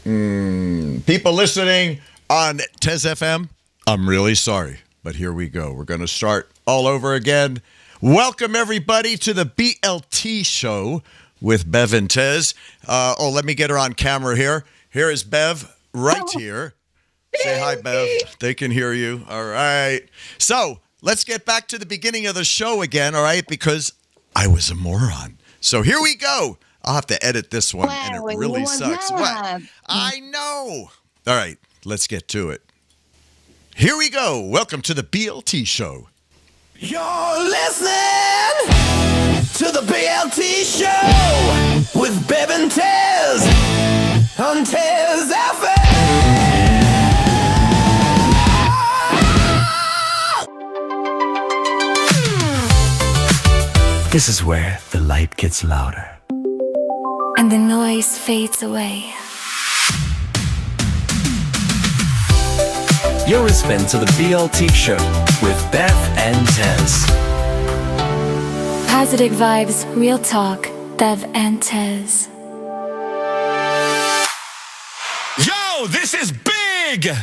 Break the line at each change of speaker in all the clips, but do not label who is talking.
People listening on Tez FM, I'm really sorry, but here we go. We're going to start all over again. Welcome, everybody, to the BLT Show with Bev and Tez. Let me get her on camera here. Here is Bev right here. Say hi, Bev. They can hear you. All right. So let's get back to the beginning of the show again, all right, because I was a moron. So here we go. I'll have to edit this one, and it really sucks. What? I know. All right, let's get to it. Here we go. Welcome to the BLT Show.
You're listening to the BLT Show with Bev and Tez on Tez FM. This is where the light gets louder
and the noise fades away.
You're listening to the BLT Show with Bev and Tez.
Positive vibes, real talk, Bev and Tez.
Yo, this is big! Yo,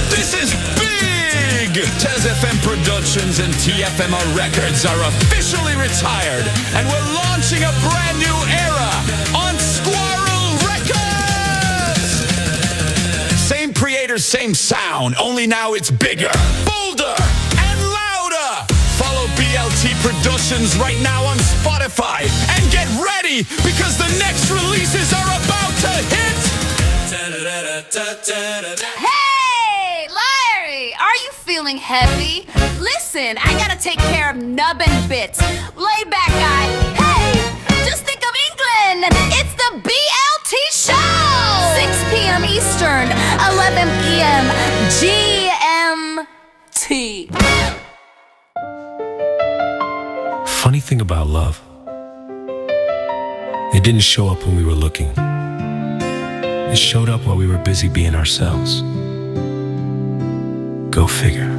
this is big! Tez FM Productions and TFMR Records are officially retired, and we're launching a brand new era on Squirrel Records! Same creators, same sound, only now it's bigger, bolder, and louder! Follow BLT Productions right now on Spotify, and get ready, because the next releases are about to hit!
Hey, Larry, are you feeling heavy? Listen, I gotta take care of nubbin bits. Lay back, guy. Hey, just think of England. It's the BLT Show. 6 p.m. Eastern, 11 p.m. GMT.
Funny thing about love, it didn't show up when we were looking. It showed up while we were busy being ourselves. Go figure.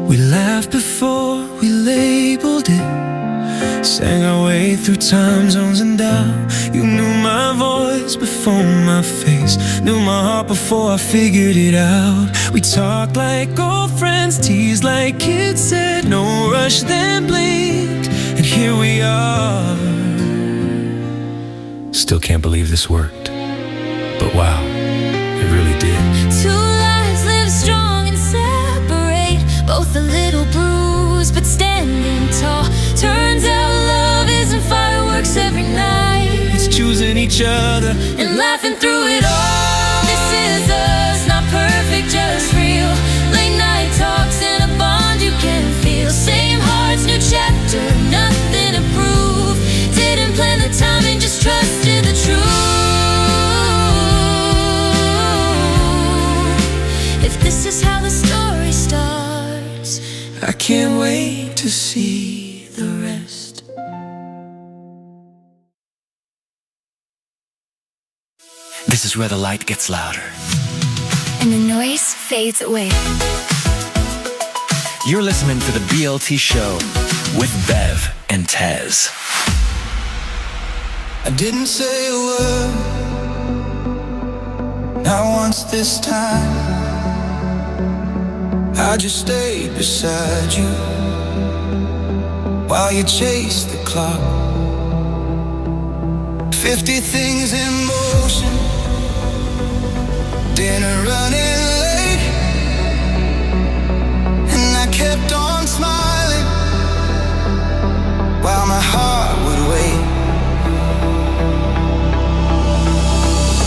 We laughed before we labeled it, sang our way through time zones and doubt. You knew my voice before my face, knew my heart before I figured it out. We talked like old friends, teased like kids, said no rush, then blinked, and here we are.
Still can't believe this worked, but wow, it really did.
Two lives live strong and separate, both a little bruised but standing tall. Turns out love isn't fireworks every night,
It's choosing each other
and laughing through it all. This is us, not perfect, just real. Late night talks and a bond you can feel. Same hearts, new chapter, nothing to prove. Didn't plan the timing, just trusted the truth. If this is how the story starts,
I can't wait to see the rest.
This is where the light gets louder.
and the noise fades away.
You're listening to the BLT Show with Bev and Tez.
I didn't say a word, not once this time. I just stayed beside you while you chased the clock. 50 things in motion, dinner running late, and I kept on smiling while my heart would wait.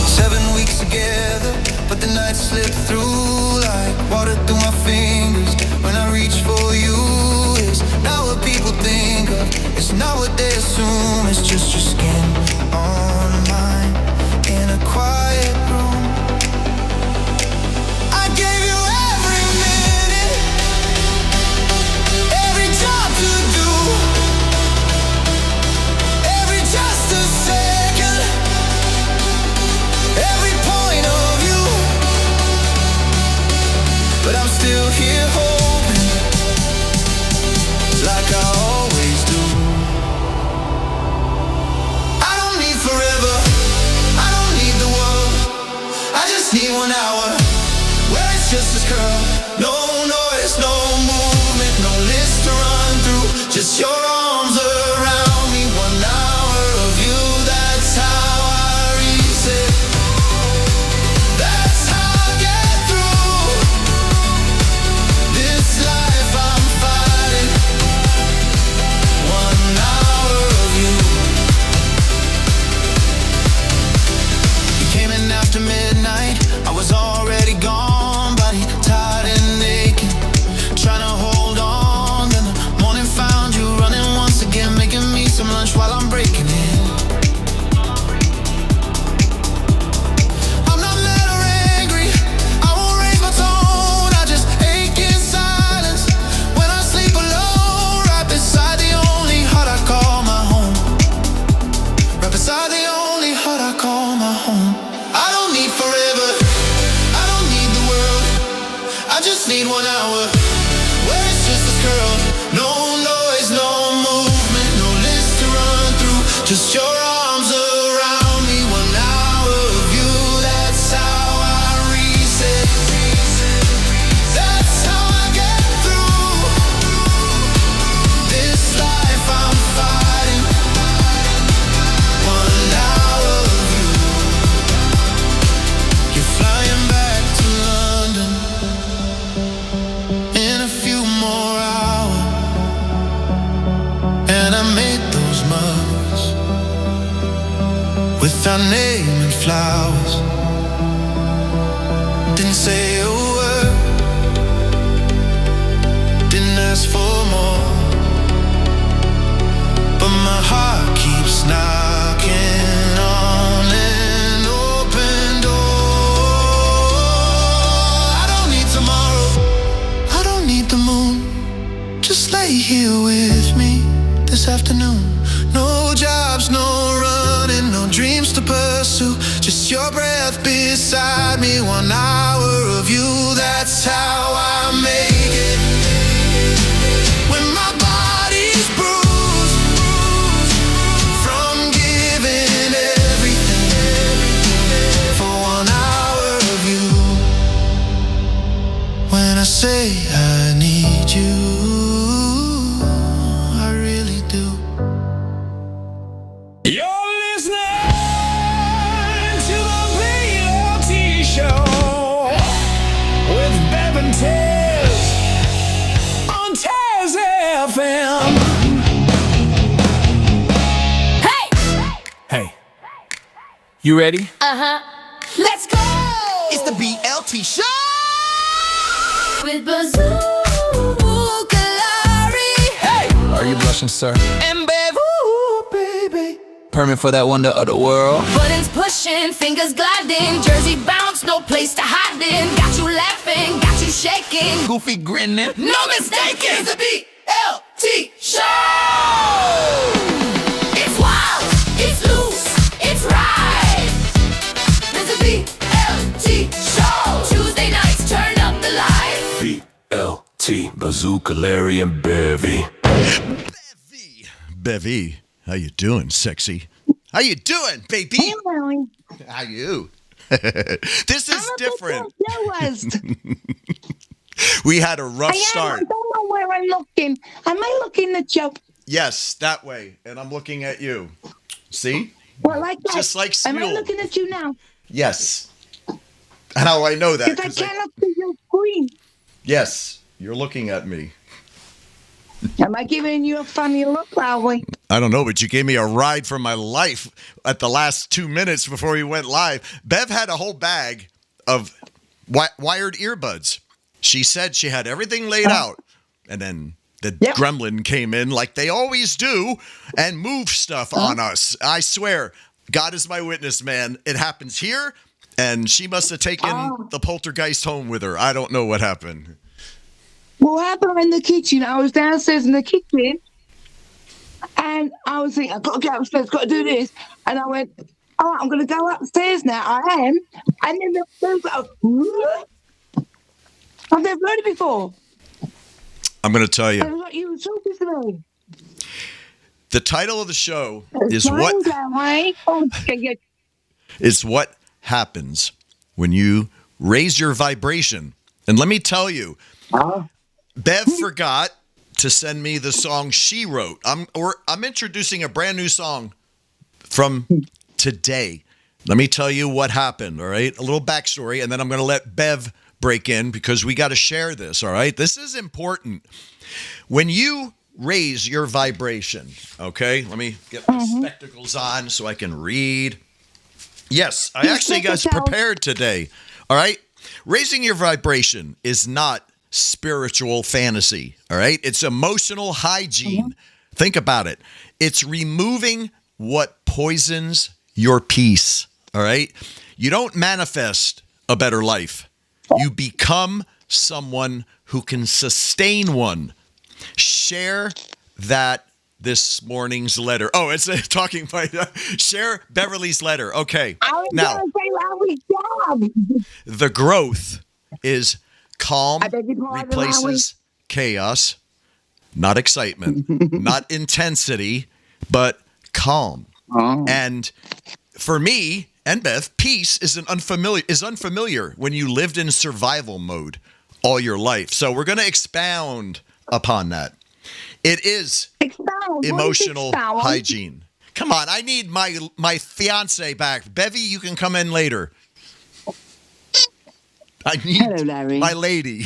7 weeks together, but the nights slipped through like water through my fingers. When I reach for you, it's not what people think of, it's not what they assume. It's just your skin on mine in a quiet room. I gave you every minute, every job to do, every just a second, every point of view. But I'm still here hoping, like I always do. Just your arms around me, 1 hour of you, that's how I reset. That's how I get through this life I'm fighting. 1 hour of you. You came in after midnight, I was already gone, body tired and aching, trying to hold on. Then the morning found you running once again, making me some lunch while I'm breaking in. I'm not mad or angry, I won't raise my tone, I just ache in silence when I sleep alone, right beside the only heart I call my home. Right beside the only heart I call my home. I don't need forever, I don't need the world, I just need 1 hour where it's just this girl. No noise, no movement, no list to run through, just your arms around me. 1 hour of you, that's how I reset. That's how I get through this life I'm fighting. 1 hour of you. You're flying back to London in a few more hours, and I made those mugs with our name and flowers. Didn't say a word, didn't ask for more, but my heart keeps knocking on an open door. I don't need tomorrow, I don't need the moon, just lay here with me this afternoon. No jobs, no running, no dreams to pursue, just your breath beside me. 1 hour of you, that's how I make it. When my body's bruised from giving everything for 1 hour of you. When I say I need you, I really do.
You're listening to the BLT Show with Bev Tez on Tez FM.
Hey!
Hey, you ready?
Let's go!
It's the BLT Show.
With Bazooka Larry.
Hey! Are you blushing, sir?
And Bev, ooh, baby.
Permit for that wonder of the world?
Buttons pushing, fingers gliding, jersey bounce, no place to hide in. Got you laughing, got you shaking.
Goofy grinning.
No mistaking, it's the BLT Show! It's wild, it's loose, it's right. There's a BLT Show. Tuesday nights, turn up the lights.
BLT, Bazooka, Larry, and Bevy.
Bevy, how you doing, sexy? How you doing, baby?
Hey, Larry.
How you? This is different. We had a rough
I
start.
don't know where I'm looking. Am I looking at you?
Yes, that way. And I'm looking at you. See?
Well, like that.
Just like
Am I
Smule.
looking at you now?
Yes. How I know that?
Because I
'Cause
cannot see your screen.
yes, you're looking at me.
Am I giving you a funny look, Larry?
I don't know, but you gave me a ride for my life at the last 2 minutes before we went live. Bev had a whole bag of wired earbuds. She said she had everything laid out, and then the gremlin came in like they always do and moved stuff on us. I swear, God is my witness, man. It happens here, and she must have taken the poltergeist home with her. I don't know what happened.
What happened in the kitchen? I was downstairs in the kitchen, and I was thinking, I've got to get upstairs, got to do this. And I went, all right, I'm going to go upstairs now. I am. And then the phone goes, I've never heard it before.
I'm going to tell you.
And I was like, you were talking to me.
The title of the show is what happens when you raise your vibration. And let me tell you, Bev forgot to send me the song she wrote. I'm introducing a brand new song from today. Let me tell you what happened, all right? A little backstory, and then I'm going to let Bev break in because we got to share this, all right? This is important. When you raise your vibration, okay? Let me get my spectacles on so I can read. Yes, I actually got prepared today, all right? Raising your vibration is not spiritual fantasy, all right? It's emotional hygiene. Think about it. It's removing what poisons your peace, all right? You don't manifest a better life. You become someone who can sustain one. Share that this morning's letter. Oh, it's talking by share Beverly's letter. Okay. Now, the growth is calm replaces chaos, not excitement, not intensity, but calm. And for me and Beth, peace is unfamiliar when you lived in survival mode all your life. So we're going to expound upon that. It is emotional hygiene. Come on, I need my fiance back. Bevy, you can come in later. I need my lady.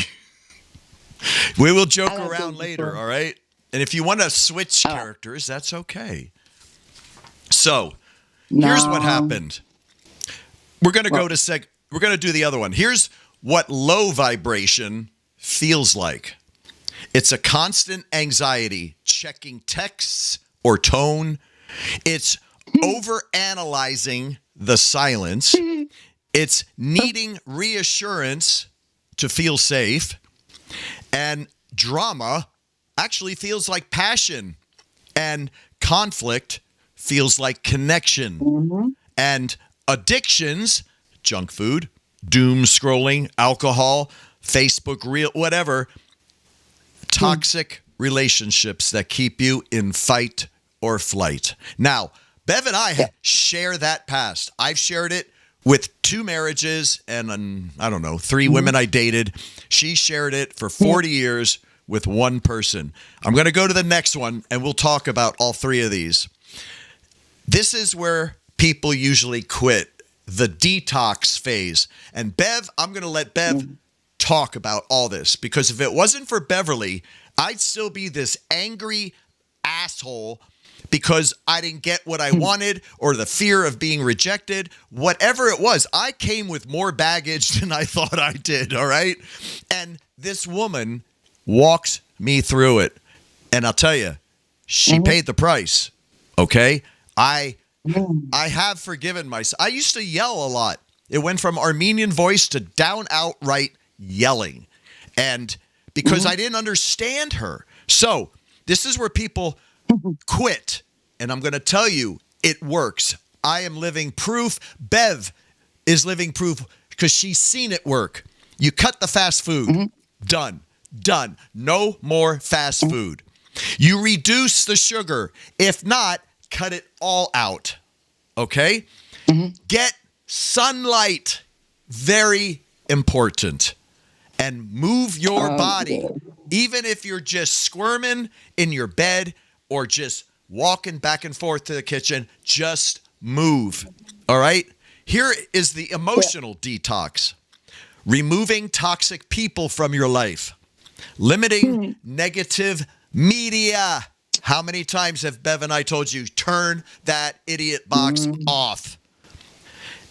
We will joke around later, all right? And if you want to switch characters, that's okay. So, here's what happened. We're going to we're going to do the other one. Here's what low vibration feels like. It's a constant anxiety, checking texts or tone. It's overanalyzing the silence. It's needing reassurance to feel safe. And drama actually feels like passion. And conflict feels like connection. And addictions, junk food, doom scrolling, alcohol, Facebook reel, whatever, toxic relationships that keep you in fight or flight. Now, Bev and I share that past. I've shared it with 2 marriages and, 3 women I dated. She shared it for 40 years with one person. I'm going to go to the next one, and we'll talk about all 3 of these. This is where people usually quit, the detox phase. And Bev, I'm going to let Bev talk about all this, because if it wasn't for Beverly, I'd still be this angry asshole because I didn't get what I wanted or the fear of being rejected. Whatever it was, I came with more baggage than I thought I did, all right? And this woman walks me through it. And I'll tell you, she paid the price, okay? I have forgiven myself. I used to yell a lot. It went from Armenian voice to down outright yelling. And because I didn't understand her. So this is where people quit. And I'm going to tell you, it works. I am living proof. Bev is living proof because she's seen it work. You cut the fast food. Done. No more fast food. You reduce the sugar. If not, cut it all out. Okay? Get sunlight. Very important. And move your body. Even if you're just squirming in your bed or just walking back and forth to the kitchen, just move. All right? Here is the emotional detox. Removing toxic people from your life. Limiting negative media. How many times have Bev and I told you, turn that idiot box off?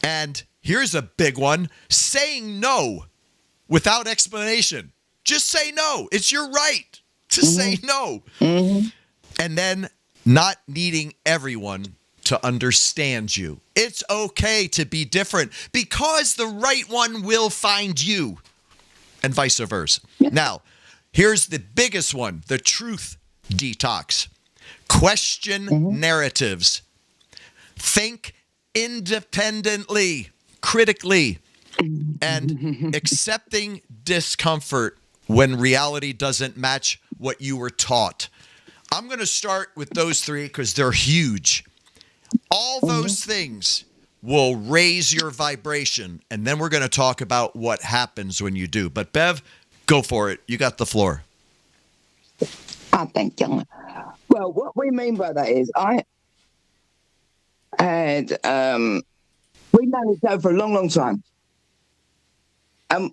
And here's a big one. Saying no without explanation. Just say no. It's your right to say no. And then not needing everyone to understand you. It's okay to be different because the right one will find you, and vice versa. Now, here's the biggest one, the truth detox. Question narratives. Think independently, critically, and accepting discomfort when reality doesn't match what you were taught. I'm going to start with those 3 because they're huge. All those things will raise your vibration, and then we're going to talk about what happens when you do. But Bev, go for it. You got the floor.
Oh, thank you. Well, what we mean by that is I had we've known each other for a long, long time. I'd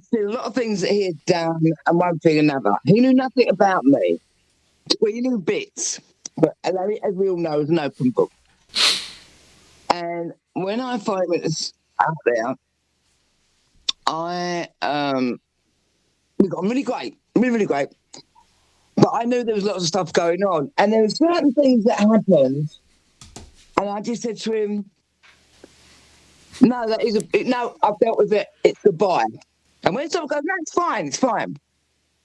seen a lot of things that he had done and one thing another. He knew nothing about me. Well, he knew bits, but Larry, as we all know, is an open book. And when I finally went out there, we got on really great, really, really great. But I knew there was lots of stuff going on, and there were certain things that happened, and I just said to him, "No, I've dealt with it. It's goodbye." And when someone goes, "No, it's fine, it's fine,"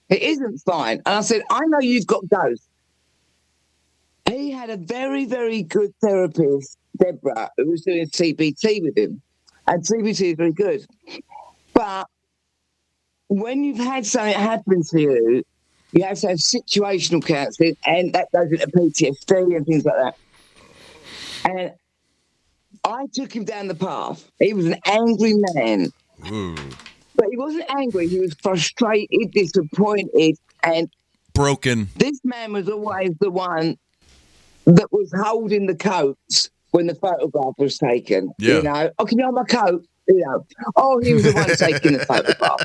it isn't fine. And I said, "I know you've got ghosts." He had a very, very good therapist, Deborah, who was doing CBT with him, and CBT is very good. But when you've had something happen to you, you have to have situational counselling, and that goes into PTSD and things like that. And I took him down the path. He was an angry man.
Ooh.
But he wasn't angry. He was frustrated, disappointed, and
Broken.
this man was always the one that was holding the coats when the photograph was taken.
Yeah.
You know, "Oh, can you hold my coat?" You know, "Oh, he was the one taking the photograph."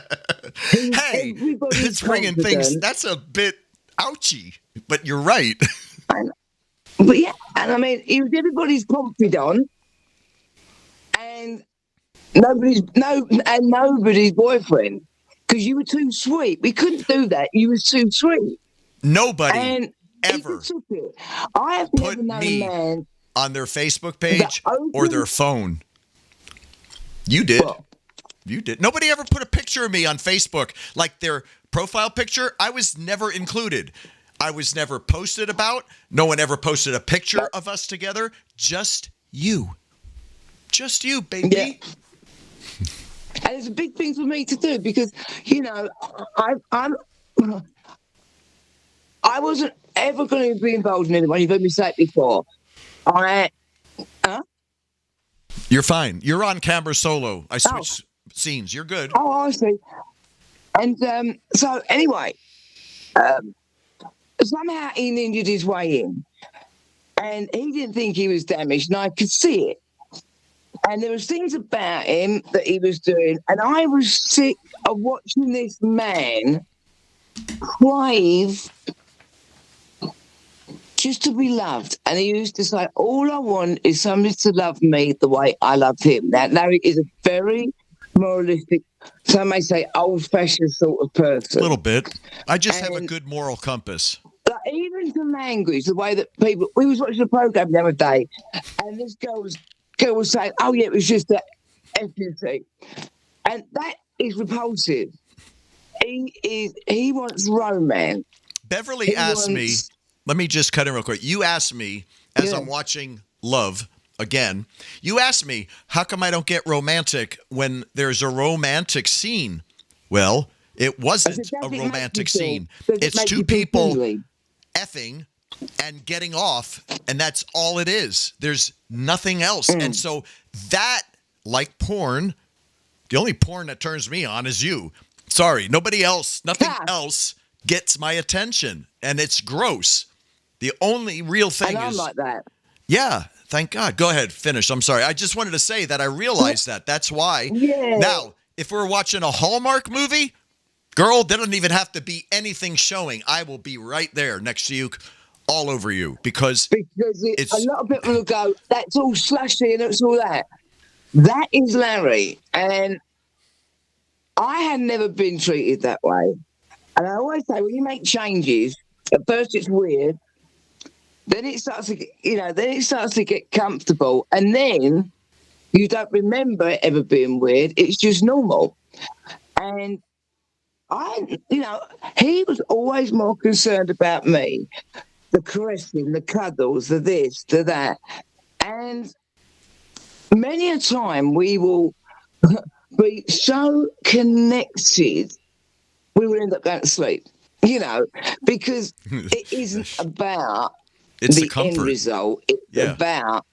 Hey,
Everybody's
it's bringing things.
confident.
That's a bit ouchy, but you're right.
But yeah, and I mean, he was everybody's confidant, and nobody's boyfriend, because you were too sweet. We couldn't do that. You were too sweet.
Nobody
And
ever
he took it. I have
put
never known
me
a man
on their Facebook page
open-
or their phone. You did.
Well,
You did. Nobody ever put a picture of me on Facebook, like their profile picture. I was never included. I was never posted about. No one ever posted a picture of us together. Just you. Just you, baby.
yeah. And it's a big thing for me to do because, you know, I wasn't ever going to be involved in anyone. You've heard me say it before.
You're fine. You're on camera solo. I switched scenes. You're good.
Oh, I see. And so anyway, somehow he ninjaed his way in, and he didn't think he was damaged, and I could see it. And there was things about him that he was doing, and I was sick of watching this man crave just to be loved. And he used to say, "All I want is somebody to love me the way I loved him." Now, Larry is a very moralistic, some may say old-fashioned sort of person.
A little bit. I just have a good moral compass.
Like, even to language, the way that people... We was watching a program the other day, and this girl was saying, "Oh, yeah, it was just that FUC." And that is repulsive. He wants romance.
Beverly asked me, let me just cut in real quick. You asked me, as I'm watching Love again, you asked me, how come I don't get romantic when there's a romantic scene? Well, it wasn't a romantic scene. It's two people effing and getting off, and that's all it is. There's nothing else. And so that, like porn, the only porn that turns me on is you. Sorry, nobody else, nothing else gets my attention, and it's gross. The only real thing
and I'm
is...
like that.
Yeah, thank God. Go ahead, finish. I'm sorry. I just wanted to say that I realized that. That's why.
Yeah.
Now, if we're watching a Hallmark movie, girl, there doesn't even have to be anything showing. I will be right there next to you, all over you, because it's...
A lot of people will go, "That's all slushy and it's all that." That is Larry. And I had never been treated that way. And I always say, when you make changes, at first it's weird, then it starts to get comfortable, and then you don't remember it ever being weird. It's just normal. And he was always more concerned about me, the caressing, the cuddles, the this, the that. And many a time we will be so connected, we will end up going to sleep, because it isn't about the end result. It's about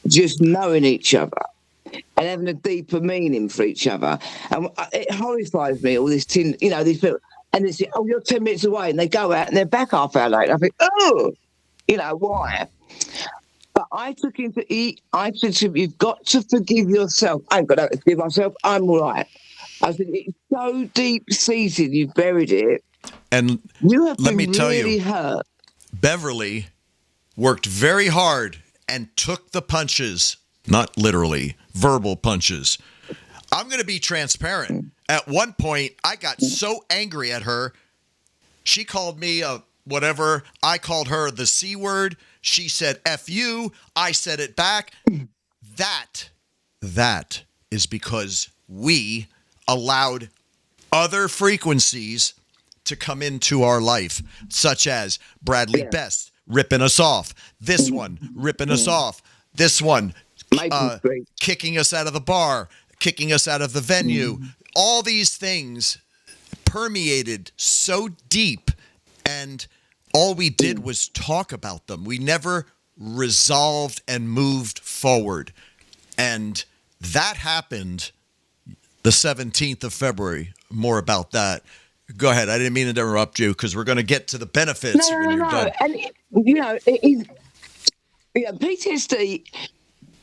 just knowing each other and having a deeper meaning for each other. And it horrifies me, all this these people. And they say, oh, you're 10 minutes away. And they go out and they're back half hour later. I think, oh, why? But I took him to eat. I said to him, you've got to forgive yourself. I ain't got to forgive myself. I'm all right. I said, it's so deep-seated, you've buried it.
And
You have
let
been
me tell
really
you,
hurt.
Beverly worked very hard and took the punches, not literally, verbal punches. I'm going to be transparent. At one point, I got so angry at her. She called me a whatever. I called her the C word. She said, F you. I said it back. That is because we allowed other frequencies to come into our life, such as Bradley Best ripping us off, this one ripping us off, this one kicking us out of the bar, kicking us out of the venue. All these things permeated so deep, and all we did was talk about them. We never resolved and moved forward. And that happened the 17th of February. More about that. Go ahead. I didn't mean to interrupt you because we're going to get to the benefits when you're done.
And, PTSD,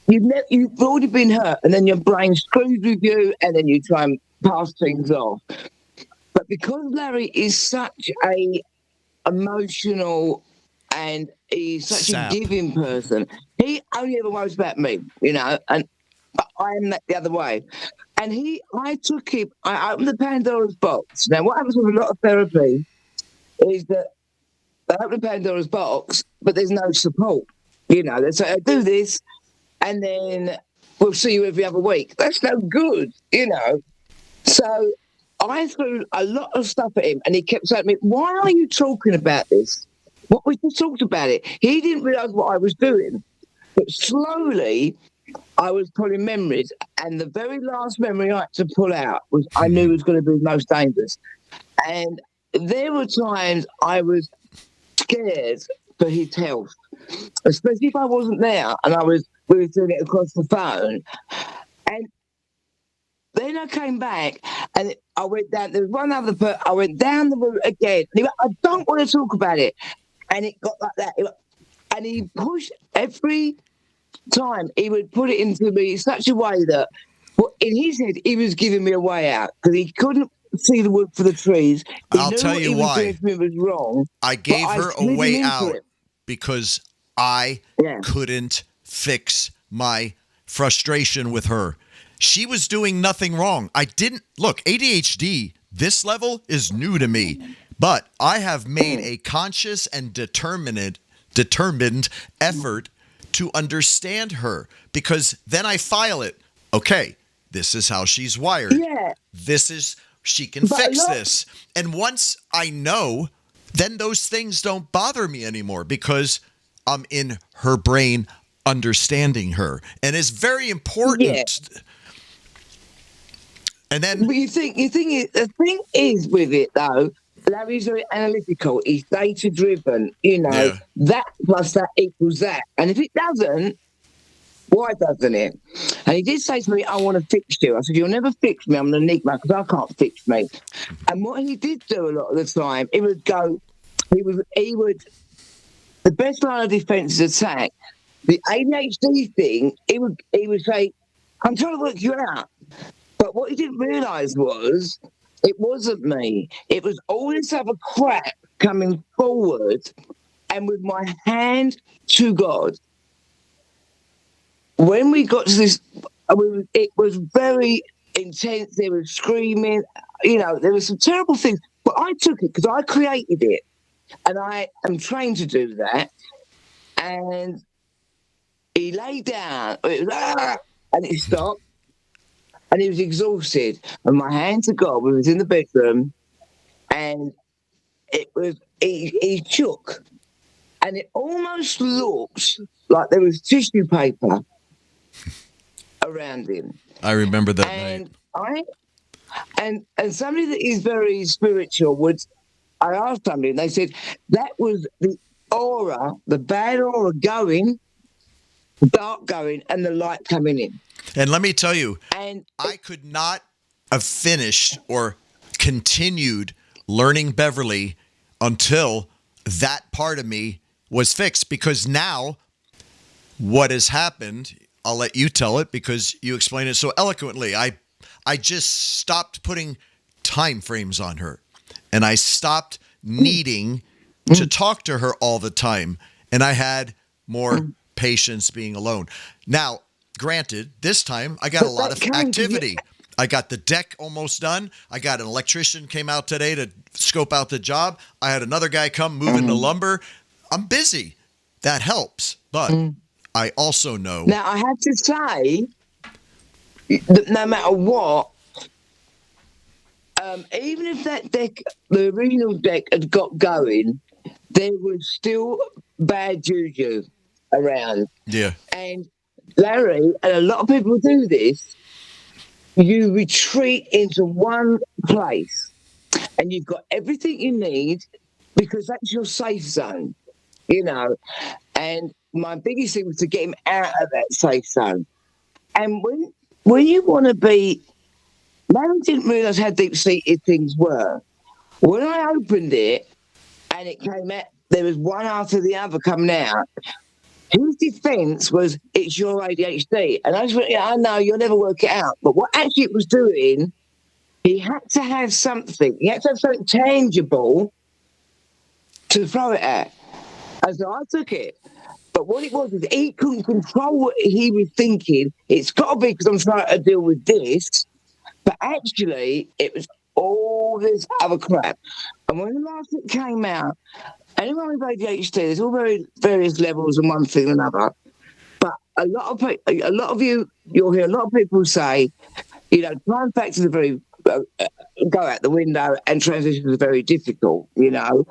you've already been hurt, and then your brain screws with you, and then you try and pass things off. But because Larry is such a emotional and he's such a giving person, he only ever worries about me, and but I am the other way. And I opened the Pandora's box. Now, what happens with a lot of therapy is that they open the Pandora's box, but there's no support. They say, do this, and then we'll see you every other week. That's no good, So I threw a lot of stuff at him, and he kept saying to me, why are you talking about this? What we just talked about it. He didn't realise what I was doing. But slowly, I was pulling memories, and the very last memory I had to pull out was I knew it was going to be the most dangerous. And there were times I was scared for his health, especially if I wasn't there and we were doing it across the phone. And then I came back and I went down. There was one other person. I went down the route again. And he went, I don't want to talk about it. And it got like that. And he pushed every time he would put it into me in such a way that in his head he was giving me a way out because he couldn't see the wood for the trees.
I'll tell you why.
It was wrong.
I gave her a way out because I couldn't fix my frustration with her. She was doing nothing wrong. I didn't look. ADHD, this level is new to me, but I have made a conscious and determined effort to understand her, because then I file it. Okay, this is how she's wired. Yeah. She can fix this. And once I know, then those things don't bother me anymore because I'm in her brain understanding her. And it's very important. Yeah. And then
but the thing is with it though, Larry's very analytical. He's data driven. That plus that equals that. And if it doesn't, why doesn't it? And he did say to me, I want to fix you. I said, you'll never fix me. I'm an enigma because I can't fix me. And what he did do a lot of the time, he would, the best line of defense is attack. The ADHD thing, he would say, I'm trying to work you out. But what he didn't realise was it wasn't me. It was all this other crap coming forward, and with my hand to God. When we got to this, it was very intense. There was screaming. There were some terrible things. But I took it because I created it, and I am trained to do that. And he lay down, and it stopped. And he was exhausted. And my hand to God, we was in the bedroom, and it was he shook, and it almost looked like there was tissue paper around him.
I remember that night.
And somebody that is very spiritual I asked somebody, and they said that was the aura, the bad aura going, the dark going, and the light coming in.
And let me tell you, I could not have finished or continued learning Beverly until that part of me was fixed. Because now what has happened, I'll let you tell it because you explain it so eloquently. I just stopped putting time frames on her, and I stopped needing to talk to her all the time, and I had more patience being alone. Now, granted, this time I got a lot of activity. I got the deck almost done. I got an electrician came out today to scope out the job. I had another guy come moving the lumber. I'm busy. That helps. But I also know.
Now, I have to say that no matter what, even if that deck, the original deck, had got going, there was still bad juju around.
Yeah.
And Larry, and a lot of people do this, you retreat into one place and you've got everything you need because that's your safe zone, you know. And my biggest thing was to get him out of that safe zone. And when you want to be, Larry didn't realise how deep-seated things were. When I opened it and it came out, there was one after the other coming out. His defence was, it's your ADHD. And I just went, yeah, I know, you'll never work it out. But what actually it was doing, he had to have something. He had to have something tangible to throw it at. And so I took it. But what it was is he couldn't control what he was thinking. It's got to be because I'm trying to deal with this. But actually, it was all this other crap. And when the last bit came out, anyone with ADHD, there's all various levels and one thing and another. But a lot of you, you'll hear a lot of people say, you know, time factors are very go out the window, and transitions are very difficult, you know.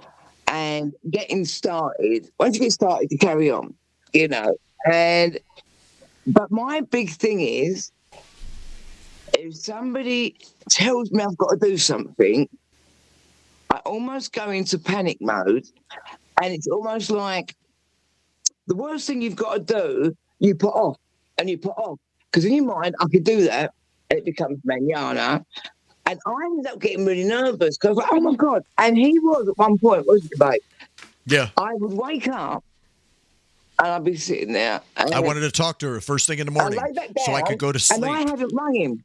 And getting started, once you get started, you carry on, you know. But my big thing is, if somebody tells me I've got to do something, I almost go into panic mode, and it's almost like the worst thing you've got to do, you put off, and you put off. Because in your mind, I could do that, and it becomes manana. And I ended up getting really nervous because I was like, oh my God. And he was at one point, wasn't he, babe?
Yeah.
I would wake up and I'd be sitting there. And
I wanted to talk to her first thing in the morning so I could go to sleep.
And I hadn't rung him.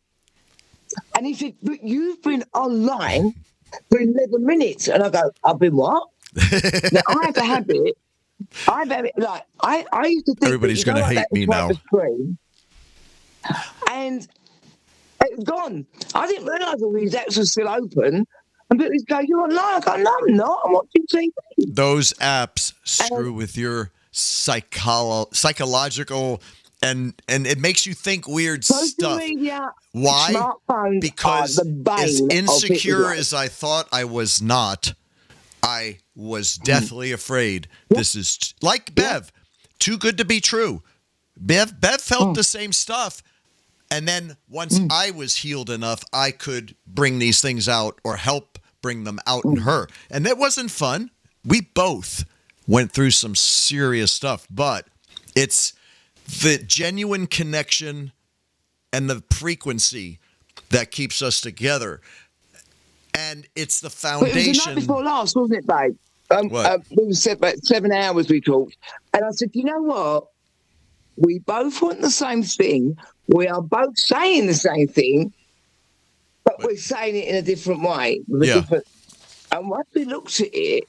And he said, but you've been online for 11 minutes. And I go, I've been what? Now, I have a habit. Like, I used to think
everybody's going to hate me now.
And it was gone. I didn't realise all these apps were still open. And people go, you're online. I go, no, I'm not. I'm watching TV.
Those apps screw with your psychological, and it makes you think weird stuff.
Media,
why?
Smartphones
because
are the bane
as insecure
of
as I thought I was not, I was deathly afraid. This is like Bev, too good to be true. Bev felt the same stuff. And then once I was healed enough, I could bring these things out or help bring them out in her. And it wasn't fun. We both went through some serious stuff, but it's the genuine connection and the frequency that keeps us together. And it's the foundation.
But it was the night before last, wasn't it, babe? We were about 7 hours we talked. And I said, you know what? We both want the same thing. We are both saying the same thing, but we're saying it in a different way. And once we looked at it,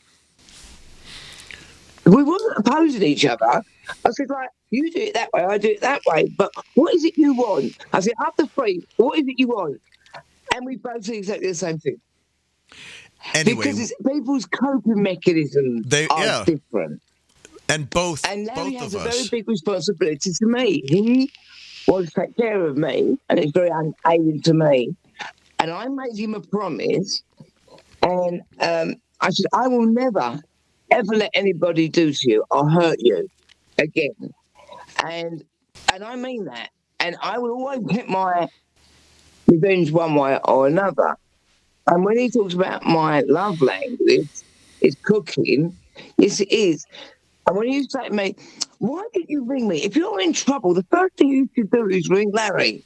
we wasn't opposing each other. I said, like, you do it that way, I do it that way. But what is it you want? I said, after three, what is it you want? And we both said exactly the same thing.
Anyway,
because people's coping mechanisms are different.
And
Larry has
both
a
of us.
very big responsibility to me. He wants to take care of me, and it's very unaided to me. And I made him a promise, and I said, I will never, ever let anybody do to you or hurt you again. And I mean that. And I will always get my revenge one way or another. And when he talks about my love language, it's cooking. Yes, it is. And when you say to me, why didn't you ring me? If you're in trouble, the first thing you should do is ring Larry.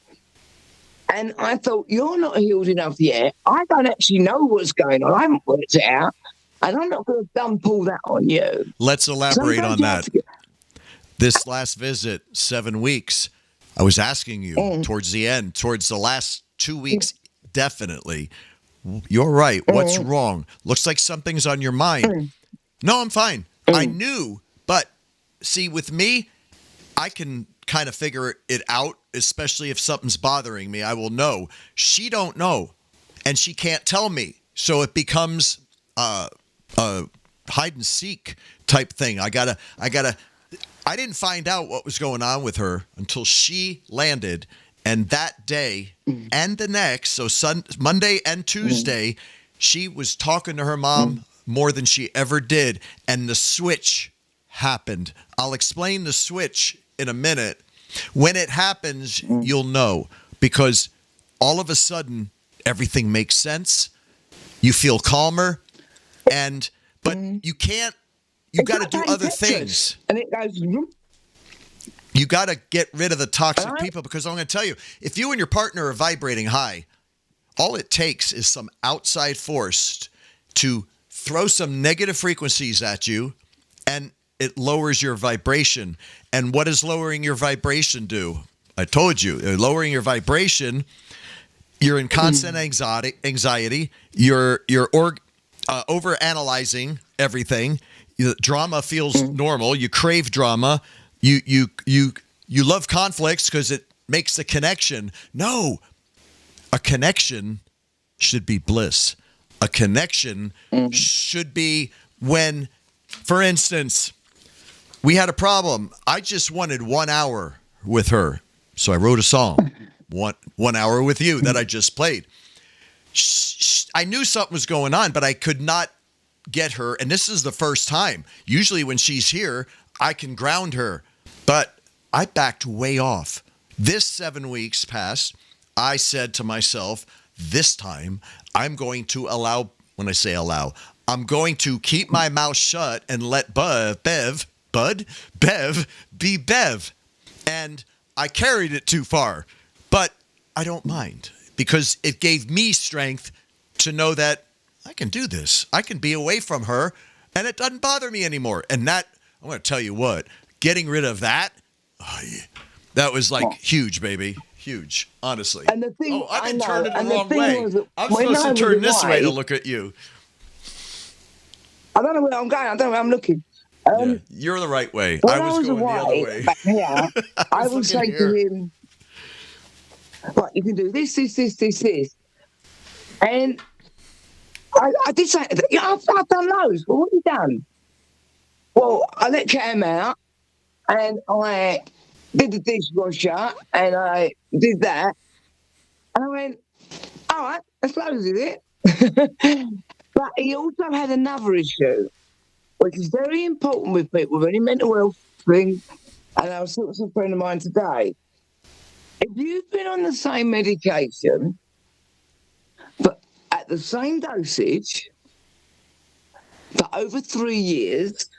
And I thought, you're not healed enough yet. I don't actually know what's going on. I haven't worked it out. And I'm not going to dump all that on you.
Let's elaborate
Sometimes
on
you have
that.
to get-
This last visit, 7 weeks, I was asking you towards the end, towards the last 2 weeks, definitely. You're right. What's wrong? Looks like something's on your mind. No, I'm fine. I knew, but see, with me, I can kind of figure it out, especially if something's bothering me. I will know. She don't know, and she can't tell me. So it becomes a hide and seek type thing. I didn't find out what was going on with her until she landed. And that day and the next, so Monday and Tuesday, she was talking to her mom more than she ever did. And the switch happened. I'll explain the switch in a minute. When it happens, you'll know, because all of a sudden, everything makes sense. You feel calmer. But you can't, you got to do other things.
And it goes,
You got to get rid of the toxic people, because I'm going to tell you, if you and your partner are vibrating high, all it takes is some outside force to throw some negative frequencies at you, and it lowers your vibration. And what does lowering your vibration do? I told you, lowering your vibration, you're in constant anxiety. You're overanalyzing everything. Drama feels normal. You crave drama. You love conflicts because it makes the connection. No, a connection should be bliss. A connection should be when, for instance, we had a problem. I just wanted 1 hour with her, so I wrote a song. 1 hour with you that I just played. I knew something was going on, but I could not get her. And this is the first time. Usually when she's here, I can ground her. But I backed way off. This 7 weeks passed. I said to myself, this time I'm going to allow, when I say allow, I'm going to keep my mouth shut and let Bev be Bev. And I carried it too far. But I don't mind, because it gave me strength to know that I can do this. I can be away from her, and it doesn't bother me anymore. And that, I'm going to tell you what, getting rid of that, that was like huge, baby. Huge, honestly.
And the thing,
I've been
I know,
turning
and
the
the
wrong
thing
way.
was that
I'm
when
supposed
I
to
was
turn this way to
away-
look at you.
I don't know where I'm going. I don't know where I'm looking.
Yeah, you're the right way.
When
I was going the other way.
back here, I would
looking
say
here.
to him, right, you can do this. And I did say, yeah, I've done loads. Well, what have you done? Well, I let Cam out, and I did the dishwasher, and I did that. And I went, all right, that's loads of it. But he also had another issue, which is very important with people with any mental health thing. And I was talking to a friend of mine today. If you've been on the same medication, but at the same dosage for over 3 years,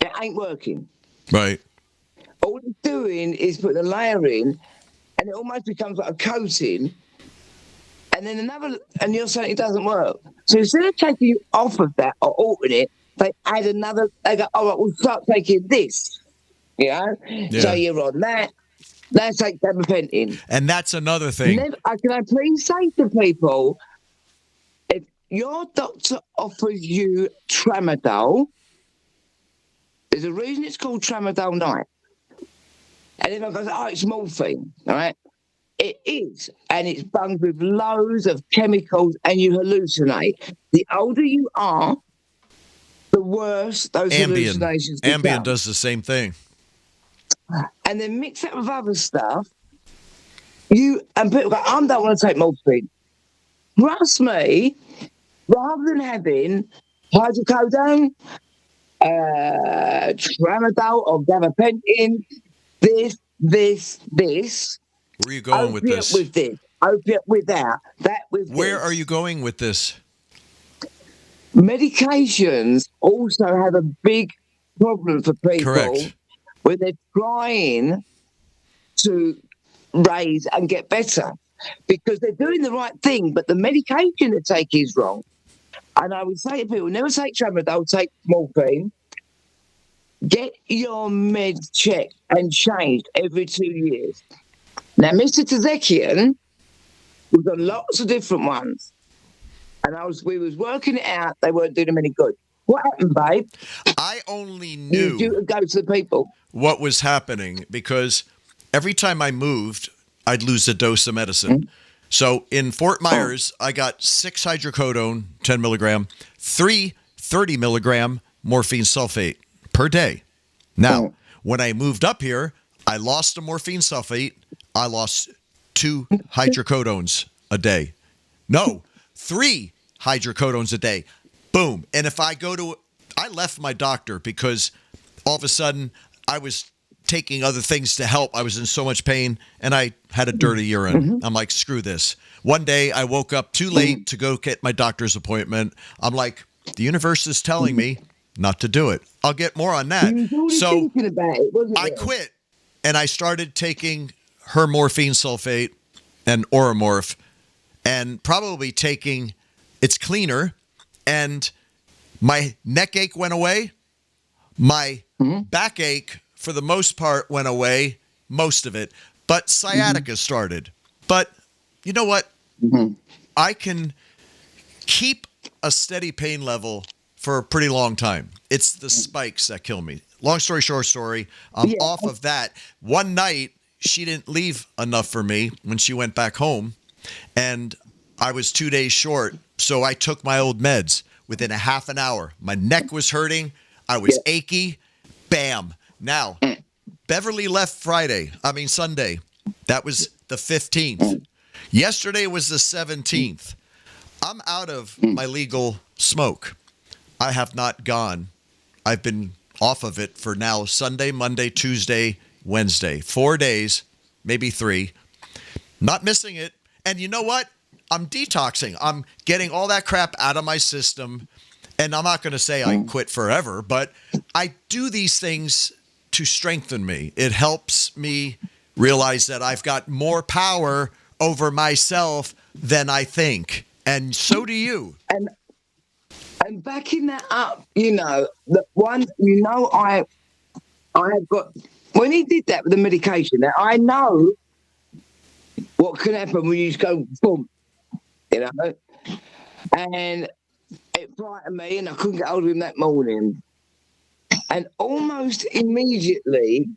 it ain't working.
Right.
All it's doing is putting a layer in, and it almost becomes like a coating. And then and you're saying it doesn't work. So instead of taking you off of that or altering it, they add another, they go, all right, we'll start taking this. You know?
Yeah.
So you're on that. Let's take gabapentin.
And that's another thing.
Can I please say to people, if your doctor offers you tramadol, there's a reason it's called tramadol night. And everyone goes, oh, it's morphine, all right? It is, and it's bunged with loads of chemicals, and you hallucinate. The older you are, the worse those hallucinations become.
Ambien does the same thing.
And then mix that with other stuff. And people go, I don't want to take morphine. Trust me, rather than having hydrocodone, tramadol, or gabapentin, this.
Where are you going with this?
Opiate with that with
Where
this.
are you going with this?
Medications also have a big problem for people.
Correct.
When they're trying to raise and get better. because they're doing the right thing, but the medication they take is wrong. And I would say to people, never take tramadol, take morphine. Get your meds checked and changed every 2 years. Now, Mr. Tezekian was on lots of different ones. And we was working it out, they weren't doing them any good. What happened, babe?
I only knew
You go to the people.
what was happening because every time I moved, I'd lose a dose of medicine. So in Fort Myers, I got 6 hydrocodone, 10 milligram, 3 30 milligram morphine sulfate per day. Now, when I moved up here, I lost a morphine sulfate. I lost 2 hydrocodones a day. No, 3 hydrocodones a day. Boom. And if I I left my doctor because all of a sudden I was taking other things to help. I was in so much pain and I had a dirty urine. I'm like, screw this. One day I woke up too late to go get my doctor's appointment. I'm like, the universe is telling me not to do it. I'll get more on that. So
Thinking about it, wasn't
I
it?
quit and I started taking her morphine sulfate and Oromorph and probably taking it's cleaner and my neck ache went away. My backache for the most part went away, most of it, but sciatica started. But you know what? I can keep a steady pain level for a pretty long time. It's the spikes that kill me. Long story short story, I'm off of that. One night, she didn't leave enough for me when she went back home, and I was 2 days short, so I took my old meds. Within a half an hour, my neck was hurting. I was achy. Bam. Now, Beverly left Sunday. That was the 15th. Yesterday was the 17th. I'm out of my legal smoke. I have not gone. I've been off of it for now Sunday, Monday, Tuesday, Wednesday. 4 days, maybe 3. Not missing it. And you know what? I'm detoxing. I'm getting all that crap out of my system. And I'm not going to say I quit forever, but I do these things to strengthen me. It helps me realize that I've got more power over myself than I think. And so do you.
And backing that up, the one, I have got, when he did that with the medication, now I know what can happen when you just go, boom, and it frightened me and I couldn't get hold of him that morning. And almost immediately,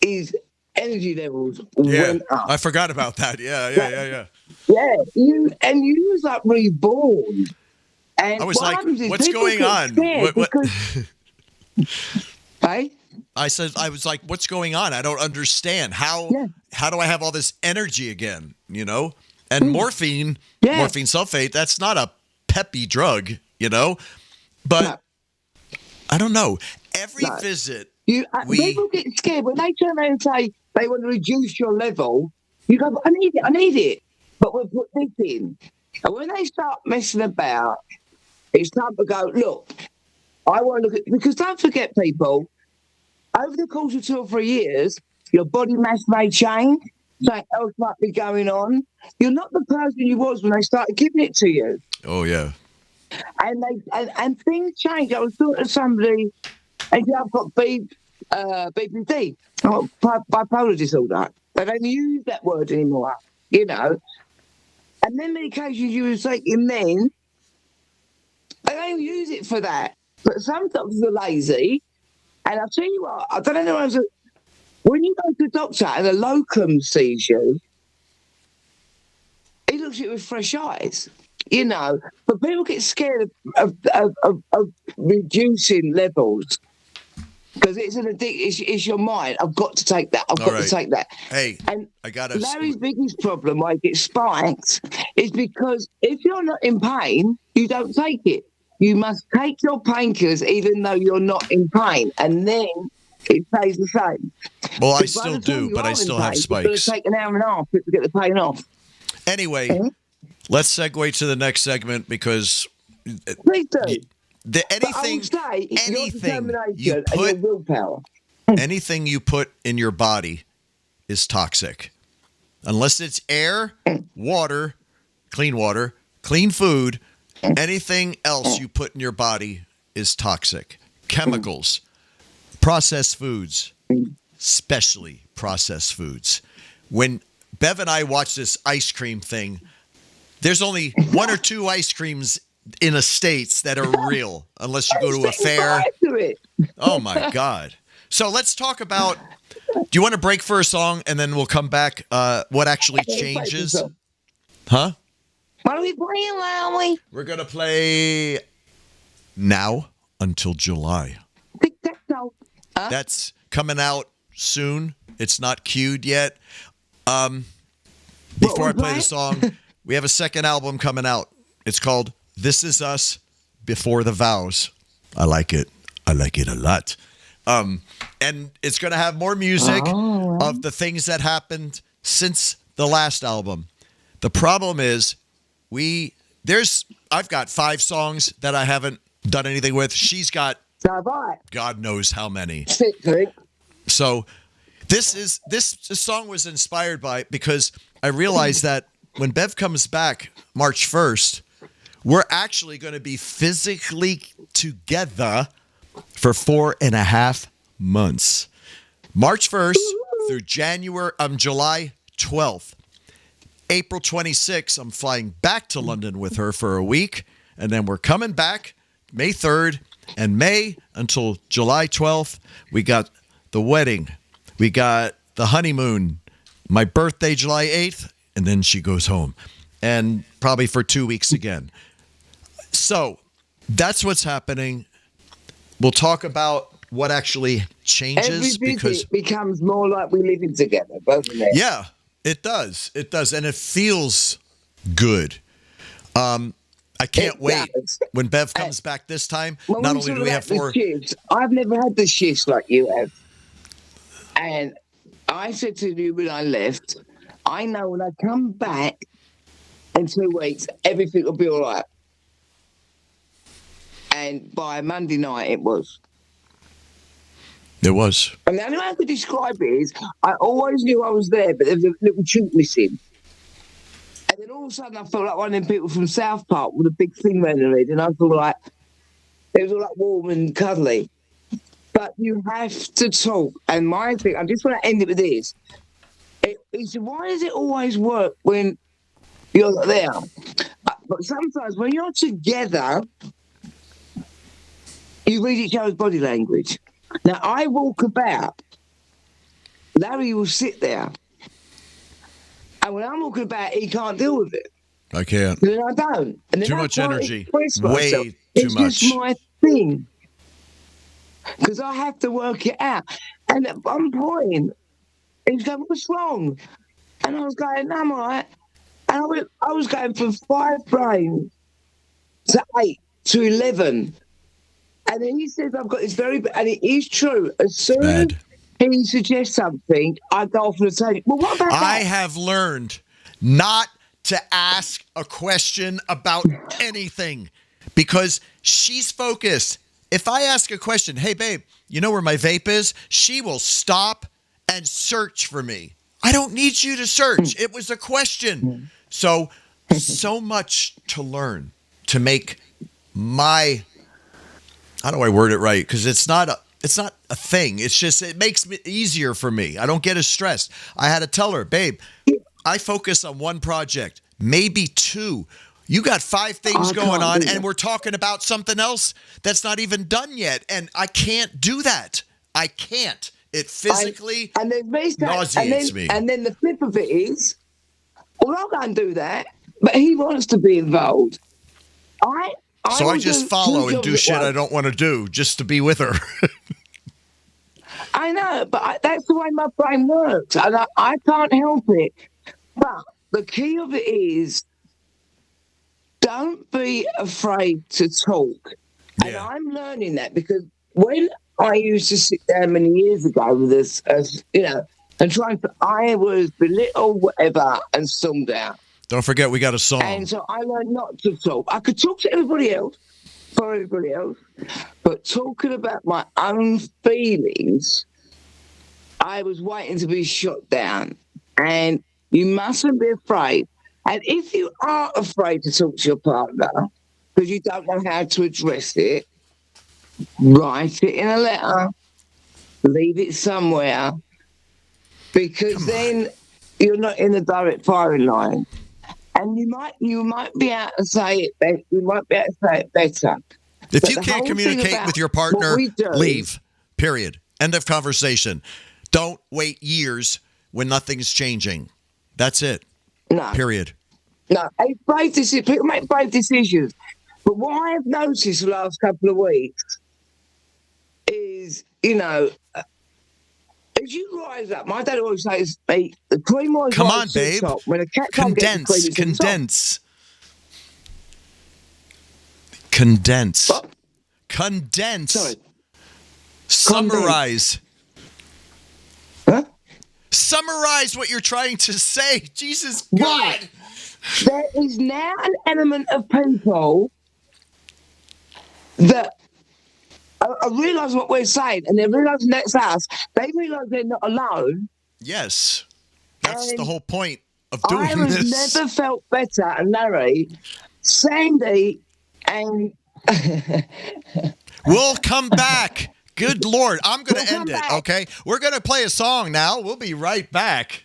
his energy levels went up.
I forgot about that. Yeah.
Yeah, you was like reborn. And
I was like, what's
people
going
get
on?
scared Hey?
I was like, what's going on? I don't understand. How do I have all this energy again? And morphine sulfate, that's not a peppy drug, but I don't know. Every visit,
people get scared when they turn around and say they want to reduce your level. You go, I need it, but we'll put this in. And when they start messing about, it's time to go, look, I want to look at, because don't forget, people, over the course of 2 or 3 years, your body mass may change, something else might be going on. You're not the person you was when they started giving it to you.
Oh, yeah.
And things change. I was talking to somebody, and I've got BPD, bipolar disorder. They don't use that word anymore, And then medications you were taking then, they don't use it for that. But some doctors are lazy. And I'll tell you what, I don't know, when you go to the doctor and a locum sees you, he looks at you with fresh eyes, But people get scared of reducing levels because it's an addiction. It's your mind. I've got to take that. I've got to take that.
Hey,
and
I got to.
Larry's biggest problem why he gets spikes is because if you're not in pain, you don't take it. You must take your painkillers even though you're not in pain, and then it stays the same.
Well, I still do, but I still have spikes.
It's going to take an hour and a half to get the pain off.
Anyway, let's segue to the next segment because
please do.
Anything you put,
and your willpower.
anything you put in your body is toxic. unless it's air, water, clean food, anything else you put in your body is toxic. Chemicals, processed foods, especially processed foods. When Bev and I watch this ice cream thing, there's only one or two ice creams in the States that are real, unless you go to a fair. Oh, my God. So let's talk about, do you want to break for a song and then we'll come back? What actually changes? Huh?
What are we playing, Lowry?
We're going to play Now Until July.
Tic-tac-toe.
That's coming out soon. It's not queued yet. Before I play the song, we have a second album coming out. It's called This Is Us Before the Vows. I like it. I like it a lot. And it's going to have more music of the things that happened since the last album. The problem is I've got 5 songs that I haven't done anything with. She's got God knows how many. So this song was inspired because I realized that when Bev comes back March 1st, we're actually going to be physically together for 4.5 months. March 1st through July 12th. April 26th, I'm flying back to London with her for a week, and then we're coming back May 3rd, and May until July 12th, we got the wedding. We got the honeymoon, my birthday, July 8th, and then she goes home. And probably for 2 weeks again. So that's what's happening. We'll talk about what actually changes.
Every visit becomes more like we're living together, doesn't it?
Yeah, it does. It does. And it feels good. I can't wait when Bev comes back this time.
Well,
not only do we have 4
shifts, I've never had the shifts like you have. And I said to you when I left, I know when I come back in 2 weeks, everything will be all right. And by Monday night, it was.
It was.
And the only way I could describe it is I always knew I was there, but there was a little chink missing. And then all of a sudden, I felt like one of them people from South Park with a big thing around their head, and I felt like it was all like warm and cuddly. But you have to talk. And my thing, I just want to end it with this. Why does it always work when you're not there? But sometimes when you're together, you read each other's body language. Now, I walk about. Larry will sit there. And when I'm walking about, he can't deal with it.
I can't.
And then I don't. And then
Too
I
much
can't
energy.
express myself.
Way too
it's
much.
It's just my thing. Because I have to work it out. And at one point, he's going, what's wrong? And I was going, no, I'm all right. And I was going from 5 brains to 8 to 11. And then he says, I've got this and it is true. As soon as he suggests something, I go off on a tangent. Well, what about that?
I have learned not to ask a question about anything because she's focused. If I ask a question, hey, babe, you know where my vape is? She will stop and search for me. I don't need you to search. It was a question. So much to learn to make my, how do I word it right? Because it's not a thing. It's just, it makes it easier for me. I don't get as stressed. I had to tell her, babe, I focus on one project, maybe 2. You got 5 things going on, and we're talking about something else that's not even done yet. And I can't do that. I can't. It physically nauseates me.
And then the flip of it is, well, I'll go and do that, but he wants to be involved.
So I just follow and do shit I don't want to do just to be with her.
I know, but that's the way my brain works, and I can't help it. But the key of it is, don't be afraid to talk. Yeah. And I'm learning that because when I used to sit down many years ago with this, and I was belittled, whatever, and stormed out.
Don't forget, we got a song.
And so I learned not to talk. I could talk to everybody else, but talking about my own feelings, I was waiting to be shot down. And You mustn't be afraid. And if you are afraid to talk to your partner because you don't know how to address it, write it in a letter, leave it somewhere, because then you're not in the direct firing line. And you might be able to say it better. You might be able to say it better.
If
But
you
the
can't
whole thing
communicate
about
with your
what
partner,
we do-
leave. Period. End of conversation. Don't wait years when nothing's changing. That's it.
No.
Period.
No, it's brave decisions. People make brave decisions. But what I have noticed the last couple of weeks is, as you rise up, my dad always says, the cream always
Come
rises
on,
to the
babe.
top. When a cat can't get the cream,
Condense.
it's at the top.
Condense.
What?
Condense.
Sorry.
Summarize.
Huh?
Summarize what you're trying to say. Jesus God.
Right. There is now an element of people that are realising what we're saying, and they're realising that's us. They realise they're not alone.
Yes. That's the
And
whole point of
I
doing
have
this.
never felt better, and Larry, Sandy, and
We'll come back. Good Lord. I'm going
We'll
to end
come
it,
back.
okay? We're going to play a song now. We'll be right back.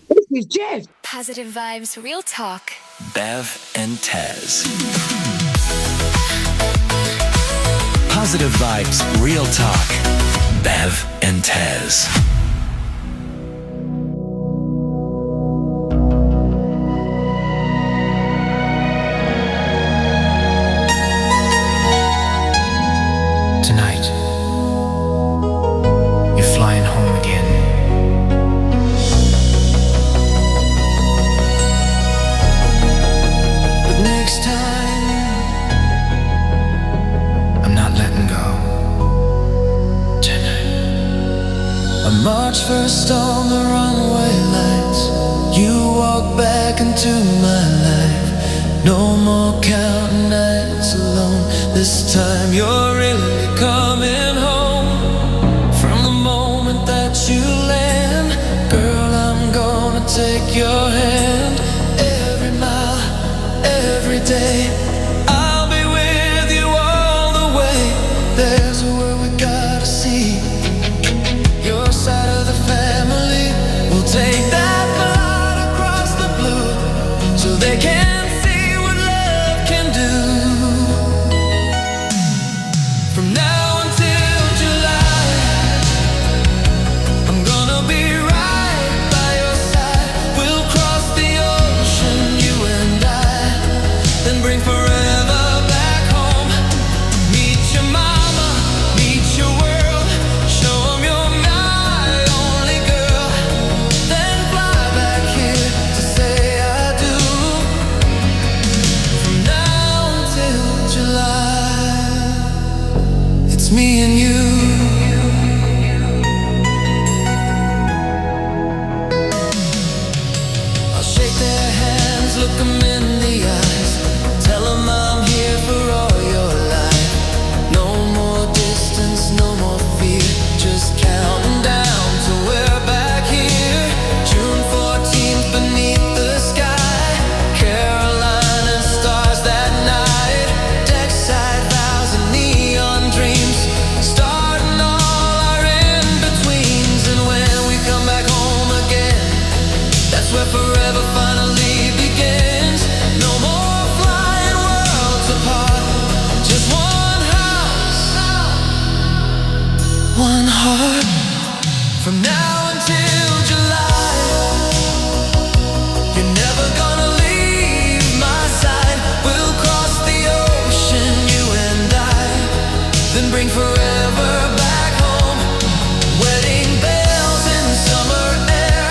this is Jeff.
Positive vibes, real talk.
Bev and Tez. Positive vibes, real talk. Bev and Tez.
Tonight, you're flying home again. But next time, I'm not letting go. Tonight, I march first on the runway lights. You walk back into my life. No more counting nights alone. This time you're really coming home. From the moment that you land, girl, I'm gonna take your hand. Every mile, every day, I'll be with you all the way. There's a world we gotta see. Your side of the family will take that flight across the blue, so they can see what love can do. From now until July, I'm gonna be right by your side. We'll cross the ocean, you and I, then bring forever back home. Meet your mama, meet your world, show 'em you're my only girl, then fly back here to say I do. From now until July, it's me and you. I'll shake their hands, look 'em in the eyes, tell 'em I'm here for all your life. No more distance, no more fear, just counting down till we're back here. June 14th beneath the sky, Carolina stars that night. Deckside vows and neon dreams, starting all our in-betweens. And when we come back home again, that's where forever finally begins. No more flying worlds apart, just one house, one heart. From now until July, you're never gonna leave my side. We'll cross the ocean, you and I, then bring forever back home. Wedding bells in summer air,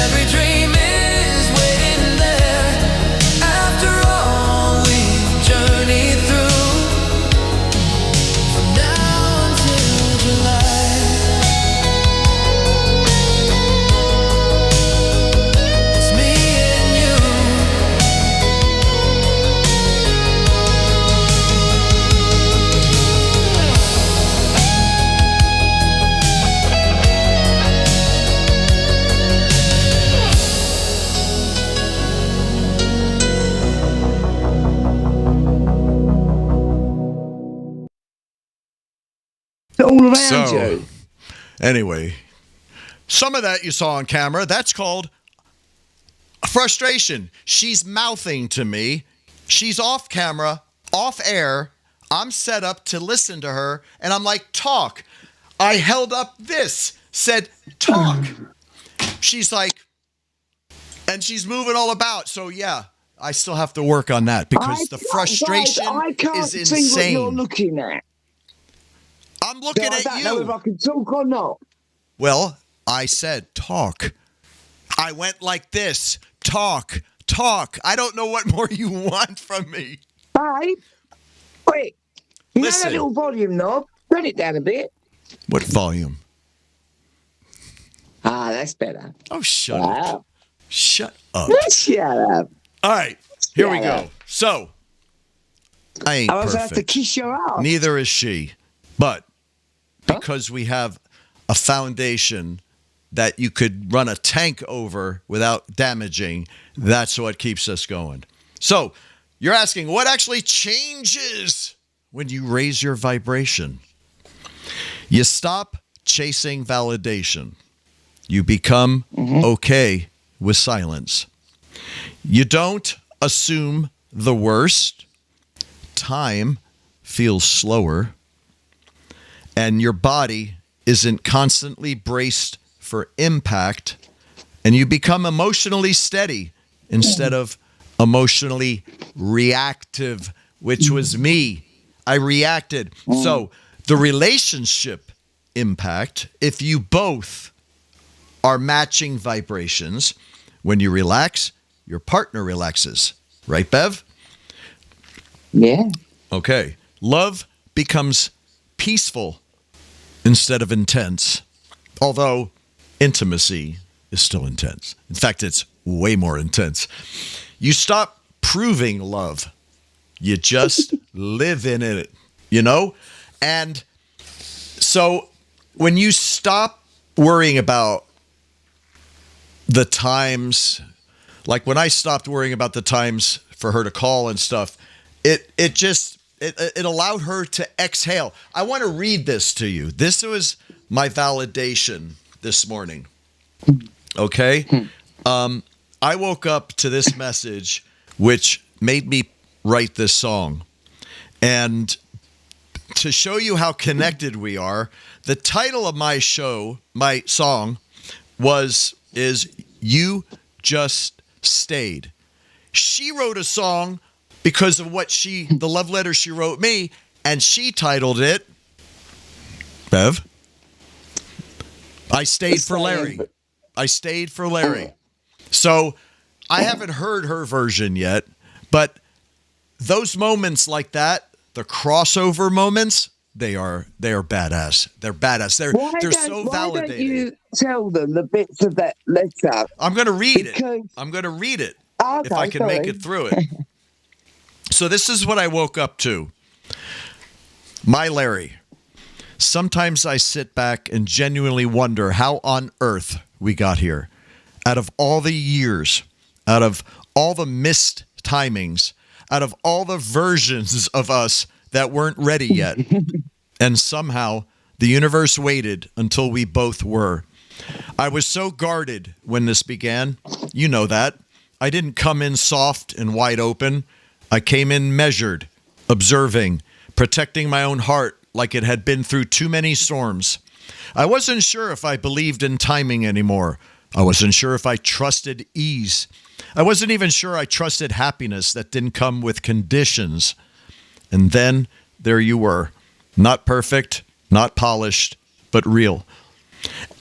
every dream is waiting there. After all we've journeyed through, from now until July, it's me and you.
all around
So,
you.
anyway, some of that you saw on camera, that's called frustration. She's mouthing to me. She's off camera, off air. I'm set up to listen to her, and I'm like, talk. I held up this, said, talk. She's like, and she's moving all about. So, yeah, I still have to work on that because the frustration
I can't
is
see
insane.
what you're looking at.
I'm looking
So I
at
don't know if
you.
I can talk or not.
Well, I said talk. I went like this. Talk. I don't know what more you want from me.
Babe, wait. You know
Listen.
that little volume knob? Turn it down a bit.
What volume?
Ah, that's better.
Oh, shut up.
Wow.
Shut up.
Shut up.
All right, here we
Shut
go.
up.
So, I ain't
I was have to
perfect.
kiss your ass.
Neither is she. But because we have a foundation that you could run a tank over without damaging, that's what keeps us going. So, you're asking, what actually changes when you raise your vibration? You stop chasing validation. You become okay with silence. You don't assume the worst. Time feels slower. And your body isn't constantly braced for impact. And you become emotionally steady instead of emotionally reactive, which was me. I reacted. So the relationship impact, if you both are matching vibrations, when you relax, your partner relaxes. Right, Bev?
Yeah.
Okay. Love becomes peaceful instead of intense, although intimacy is still intense. In fact, it's way more intense. You stop proving love. You just live in it, you know? And so when you stop worrying about the times, like when I stopped worrying about the times for her to call and stuff, it allowed her to exhale. I want to read this to you. This was my validation this morning. Okay? I woke up to this message, which made me write this song. And to show you how connected we are, the title of my song is You Just Stayed. She wrote a song because of the love letter she wrote me, and she titled it, Bev, I Stayed for Larry. I Stayed for Larry. So I haven't heard her version yet, but those moments like that, the crossover moments, they are badass. They're badass. They're so validated.
Why don't you tell them the bits of that letter?
I'm going to read
Because-
it. I'm going to read it
Okay,
if I can make it through it. So this is what I woke up to. My Larry, sometimes I sit back and genuinely wonder how on earth we got here. Out of all the years, out of all the missed timings, out of all the versions of us that weren't ready yet. And somehow the universe waited until we both were. I was so guarded when this began. You know that. I didn't come in soft and wide open. I came in measured, observing, protecting my own heart like it had been through too many storms. I wasn't sure if I believed in timing anymore. I wasn't sure if I trusted ease. I wasn't even sure I trusted happiness that didn't come with conditions. And then there you were. Not perfect, not polished, but real.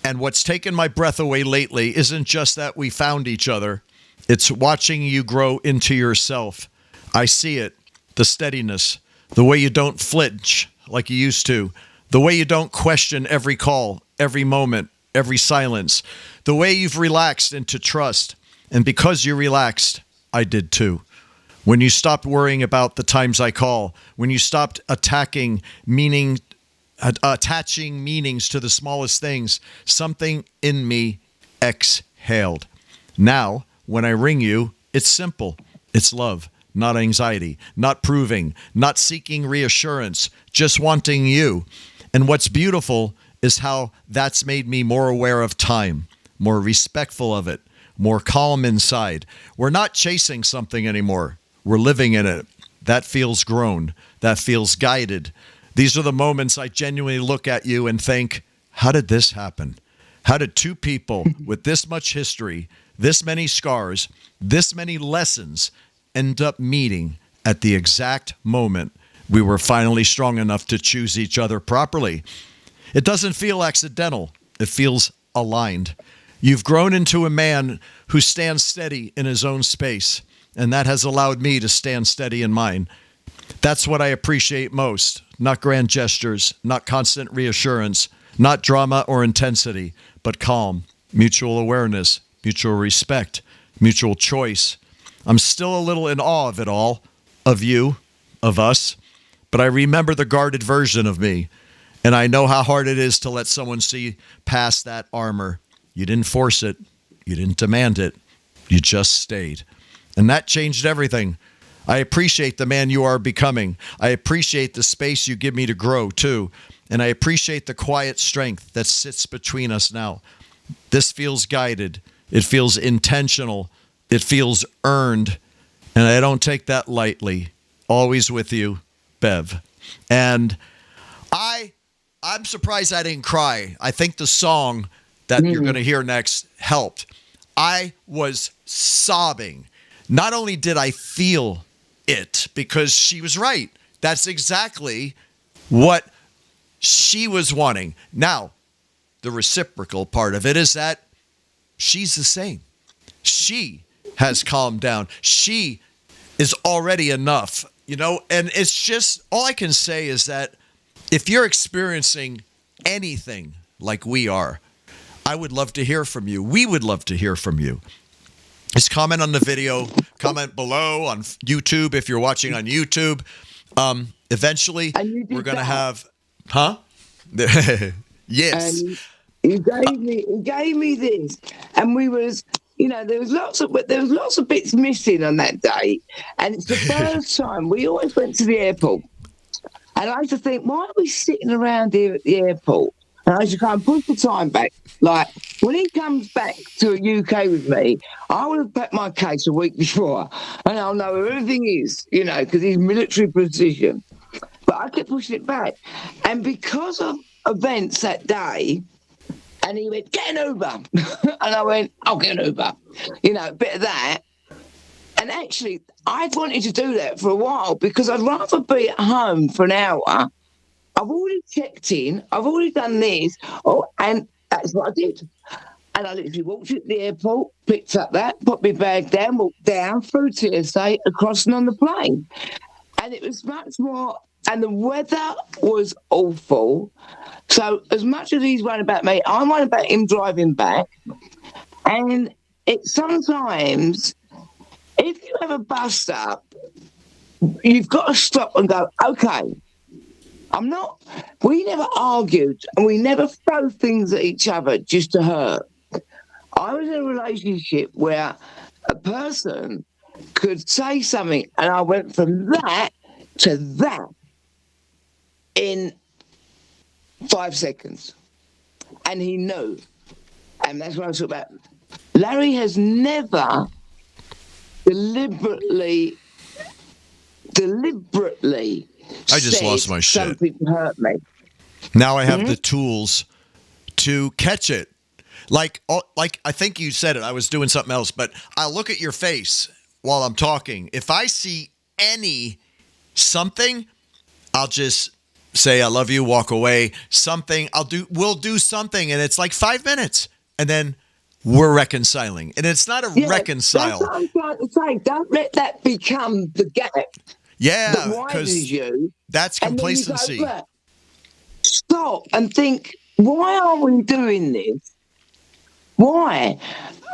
And what's taken my breath away lately isn't just that we found each other. It's watching you grow into yourself. I see it, the steadiness, the way you don't flinch like you used to, the way you don't question every call, every moment, every silence, the way you've relaxed into trust. And because you relaxed, I did too. When you stopped worrying about the times I call, when you stopped attaching meanings to the smallest things, something in me exhaled. Now, when I ring you, it's simple. It's love, not anxiety, not proving, not seeking reassurance, just wanting you. And what's beautiful is how that's made me more aware of time, more respectful of it, more calm inside. We're not chasing something anymore. We're living in it. That feels grown. That feels guided. These are the moments I genuinely look at you and think, how did this happen? How did two people with this much history, this many scars, this many lessons end up meeting at the exact moment we were finally strong enough to choose each other properly? It doesn't feel accidental. It feels aligned. You've grown into a man who stands steady in his own space, and that has allowed me to stand steady in mine. That's what I appreciate most. Not grand gestures, not constant reassurance, not drama or intensity, but calm, mutual awareness, mutual respect, mutual choice. I'm still a little in awe of it all, of you, of us, but I remember the guarded version of me, and I know how hard it is to let someone see past that armor. You didn't force it. You didn't demand it. You just stayed. And that changed everything. I appreciate the man you are becoming. I appreciate the space you give me to grow, too. And I appreciate the quiet strength that sits between us now. This feels guided. It feels intentional. It feels earned. And I don't take that lightly. Always with you, Bev. And I'm surprised I didn't cry. I think the song that you're going to hear next helped. I was sobbing. Not only did I feel it, because she was right. That's exactly what she was wanting. Now, the reciprocal part of it is that she's the same. She has calmed down. She is already enough, and it's just, all I can say is that if you're experiencing anything like we are, I would love to hear from you. We would love to hear from you. Just comment on the video, comment below on YouTube if you're watching on YouTube. Eventually, we're going to have, yes.
And he gave me this, and we was, there was lots of bits missing on that day, and it's the first time. We always went to the airport, and I used to think, why are we sitting around here at the airport? And I used to kind of push the time back. Like, when he comes back to the UK with me, I would have packed my case a week before, and I'll know where everything is, because he's military precision. But I kept pushing it back. And because of events that day, and he went, get an Uber. And I went, I'll get an Uber. A bit of that. And actually, I'd wanted to do that for a while because I'd rather be at home for an hour. I've already checked in. I've already done this. And that's what I did. And I literally walked to the airport, picked up that, put my bag down, walked down through TSA, across and on the plane. And it was much more, and the weather was awful. So as much as he's worried about me, I'm worried about him driving back. And it sometimes, if you have a bust up, you've got to stop and go, okay, we never argued and we never throw things at each other just to hurt. I was in a relationship where a person could say something and I went from that to that in 5 seconds. And he knew. And that's what I was talking about. Larry has never deliberately
I just lost my shit.
Something hurt me.
Now I have the tools to catch it. Like I think you said it. I was doing something else, but I look at your face while I'm talking. If I see something, I'll just say I love you, walk away. We'll do something, and it's like 5 minutes, and then we're reconciling. And it's not a reconcile.
That's what I'm trying to say. Don't let that become the gap.
Yeah, because that's complacency.
Go, stop and think, why are we doing this? Why?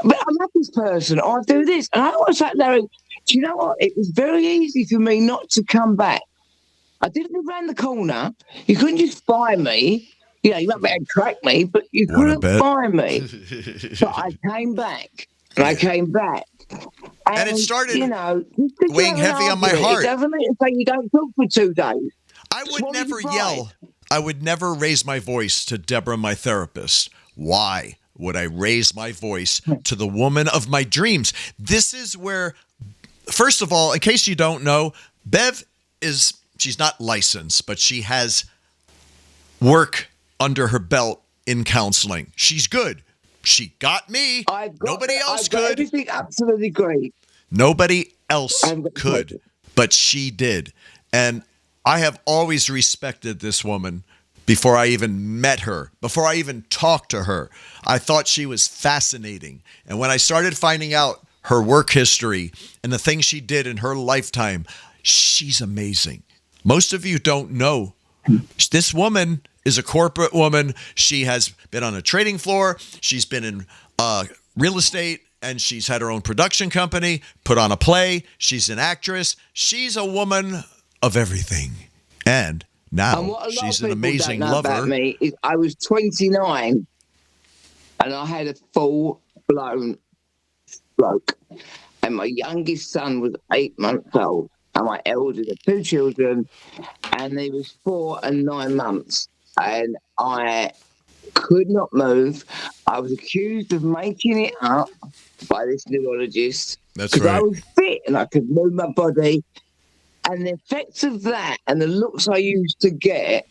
But I'm not this person. I do this. And I always like, Larry, do you know what? It was very easy for me not to come back. I didn't live around the corner. You couldn't just find me. You might be able to track me, but you couldn't find me. But I came back. And I came back.
And it started weighing heavy on my heart.
It doesn't mean to say you don't talk for 2 days.
I would never yell. I would never raise my voice to Deborah, my therapist. Why would I raise my voice to the woman of my dreams? This is where, first of all, in case you don't know, Bev she's not licensed, but she has work under her belt in counseling. She's good. She got me. Nobody else could.
Everything absolutely great.
Nobody else could, but she did. And I have always respected this woman before I even met her, before I even talked to her. I thought she was fascinating. And when I started finding out her work history and the things she did in her lifetime, she's amazing. Most of you don't know. This woman is a corporate woman. She has been on a trading floor. She's been in real estate, and she's had her own production company, put on a play. She's an actress. She's a woman of everything. And now she's an amazing lover.
About me is I was 29 and I had a full-blown stroke. And my youngest son was 8 months old. And my eldest had 2 children, and he was 4 and 9 months. And I could not move. I was accused of making it up by this neurologist.
That's right.
Because I was fit and I could move my body. And the effects of that and the looks I used to get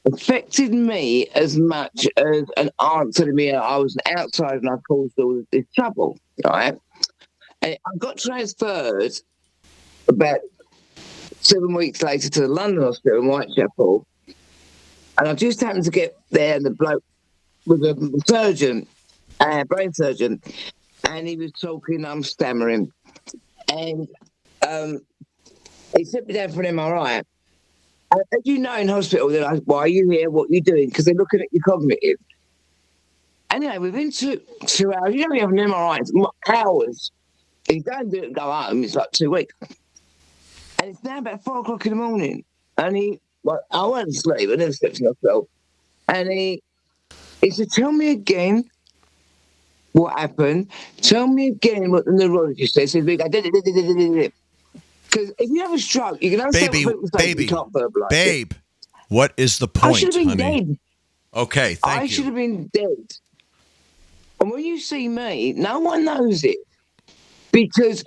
affected me as much as an answer to me. I was an outsider and I caused all this trouble, right? And I got transferred about 7 weeks later to the London Hospital in Whitechapel. And I just happened to get there, and the bloke was a surgeon, a brain surgeon, and he was talking, I'm stammering. And he sent me down for an MRI. And as you know, in hospital, they're like, why are you here? What are you doing? Because they're looking at your cognitive. Anyway, within 2 hours, you know, we have an MRI, it's hours. If you don't do it and go home, it's like 2 weeks. And it's now about 4 o'clock in the morning. And I went to sleep, I never slept in hospital. And he said, tell me again what happened. Tell me again what the neurologist said. He said, because if you have a stroke, you can understand what people say, you can't verbalise it.
What is the point,
I should have been dead.
Okay, thank you.
I should have been dead. And when you see me, no one knows it. Because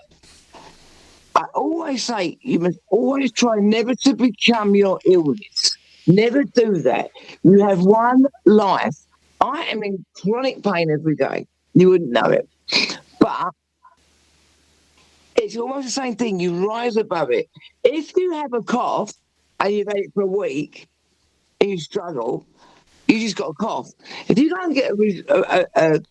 I always say you must always try never to become your illness. Never do that. You have one life. I am in chronic pain every day. You wouldn't know it. But it's almost the same thing. You rise above it. If you have a cough and you've had it for a week and you struggle, you just got a cough. If you go and get a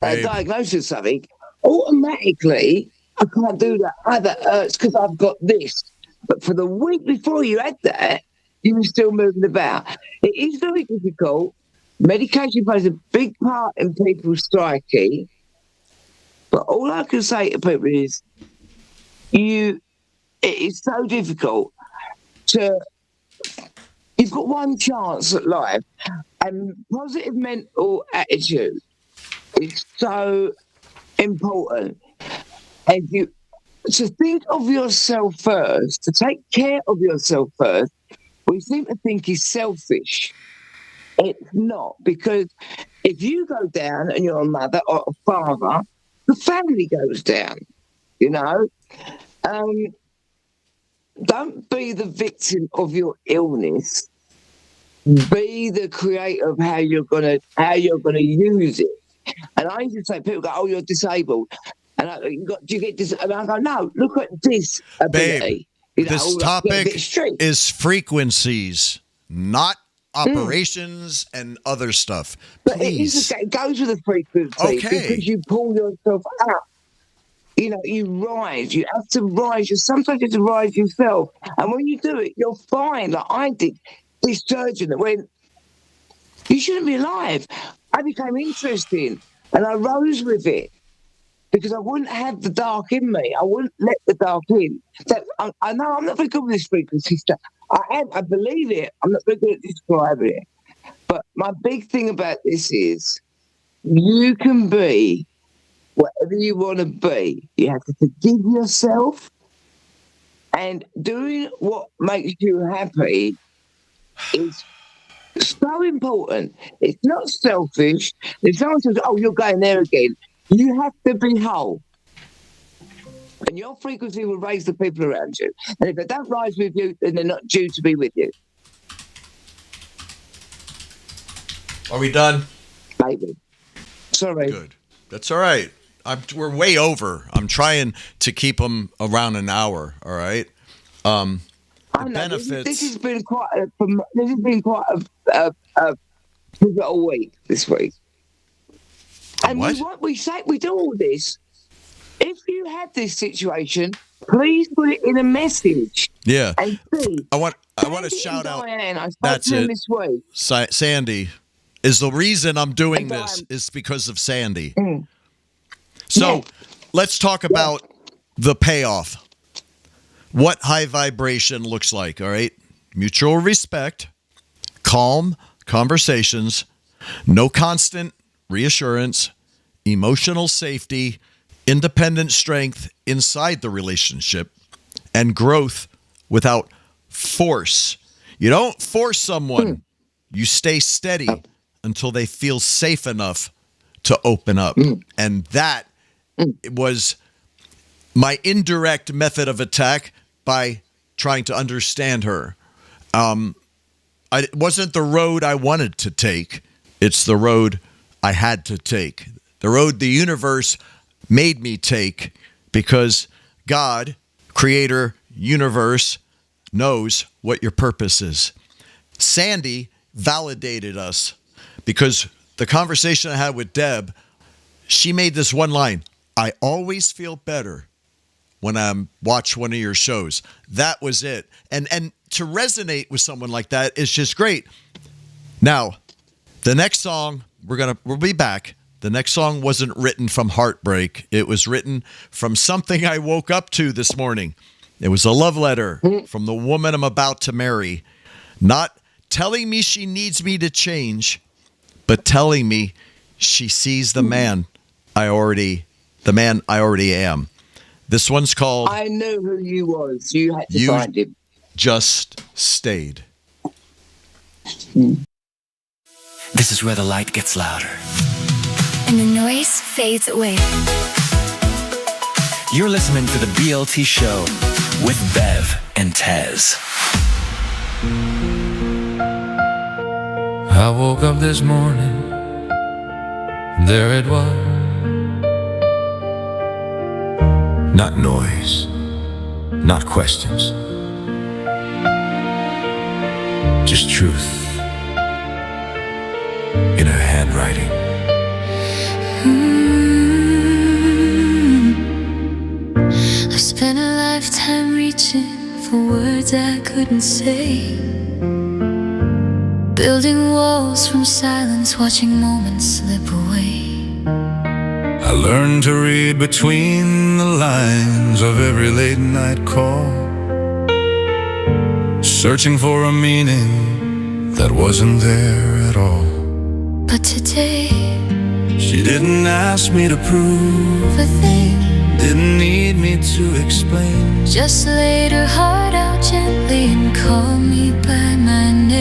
diagnosis of something, automatically, I can't do that. Either hurts because I've got this. But for the week before you had that, you were still moving about. It is very difficult. Medication plays a big part in people's psyche. But all I can say to people is, it is so difficult you've got one chance at life. And positive mental attitude is so important. And to think of yourself first, to take care of yourself first, we seem to think is selfish. It's not, because if you go down and you're a mother or a father, the family goes down, you know. Don't be the victim of your illness. Be the creator of how you're gonna use it. And I used to say, people go, "Oh, you're disabled," and do you get this? And I go, "No, look at this ability."
Babe, this topic is frequencies, not operations and other stuff. Please.
It goes with the frequency, because you pull yourself up. You know, you rise. You have to rise. Sometimes you have to rise yourself. And when you do it, you're fine. Like I did. This surgeon that went, you shouldn't be alive. I became interesting, and I rose with it because I wouldn't have the dark in me. I wouldn't let the dark in. I know I'm not very good with this frequency stuff. I believe it. I'm not very good at describing it. But my big thing about this is you can be whatever you want to be. You have to forgive yourself, and doing what makes you happy is so important. It's not selfish. If someone says, "Oh, you're going there again," you have to be whole. And your frequency will raise the people around you. And if they don't rise with you, then they're not due to be with you.
Are we done?
Maybe. Sorry.
Good. That's all right. We're way over. I'm trying to keep them around an hour. All right.
I know,
benefits.
This has been quite a pivotal week this week. And
What?
we say, we do all this. If you have this situation, please put it in a message.
Yeah.
And see,
I want to
Sandy
shout
and
out.
Diane, I spoke
That's
to them
it.
this week.
Sandy is the reason I'm doing
And
this is because of Sandy.
Mm.
So
Yeah.
let's talk about the payoff. What high vibration looks like, all right? Mutual respect, calm conversations, no constant reassurance, emotional safety, independent strength inside the relationship, and growth without force. You don't force someone. You stay steady until they feel safe enough to open up. And that was my indirect method of attack by trying to understand her. It wasn't the road I wanted to take. It's the road I had to take. The road the universe made me take because God, creator, universe, knows what your purpose is. Sandy validated us because the conversation I had with Deb, she made this one line, "I always feel better when I watch one of your shows." That was it. And to resonate with someone like that is just great. Now, the next song, we'll be back. The next song wasn't written from heartbreak. It was written from something I woke up to this morning. It was a love letter from the woman I'm about to marry. Not telling me she needs me to change, but telling me she sees the man I already am. This one's called
I knew who you was. You had to find him.
Just Stayed.
This is where the light gets louder.
And the noise fades away.
You're listening to the BLT Show with Bev and Tez.
I woke up this morning, there it was.
Not noise, not questions. Just truth in her handwriting.
I've spent a lifetime reaching for words I couldn't say, building walls from silence, watching moments slip away.
I learned to read between the lines of every late night call, searching for a meaning that wasn't there at all.
But today,
She didn't ask me to prove
a thing
didn't need me to explain.
just laid her heart out gently and called me by my name.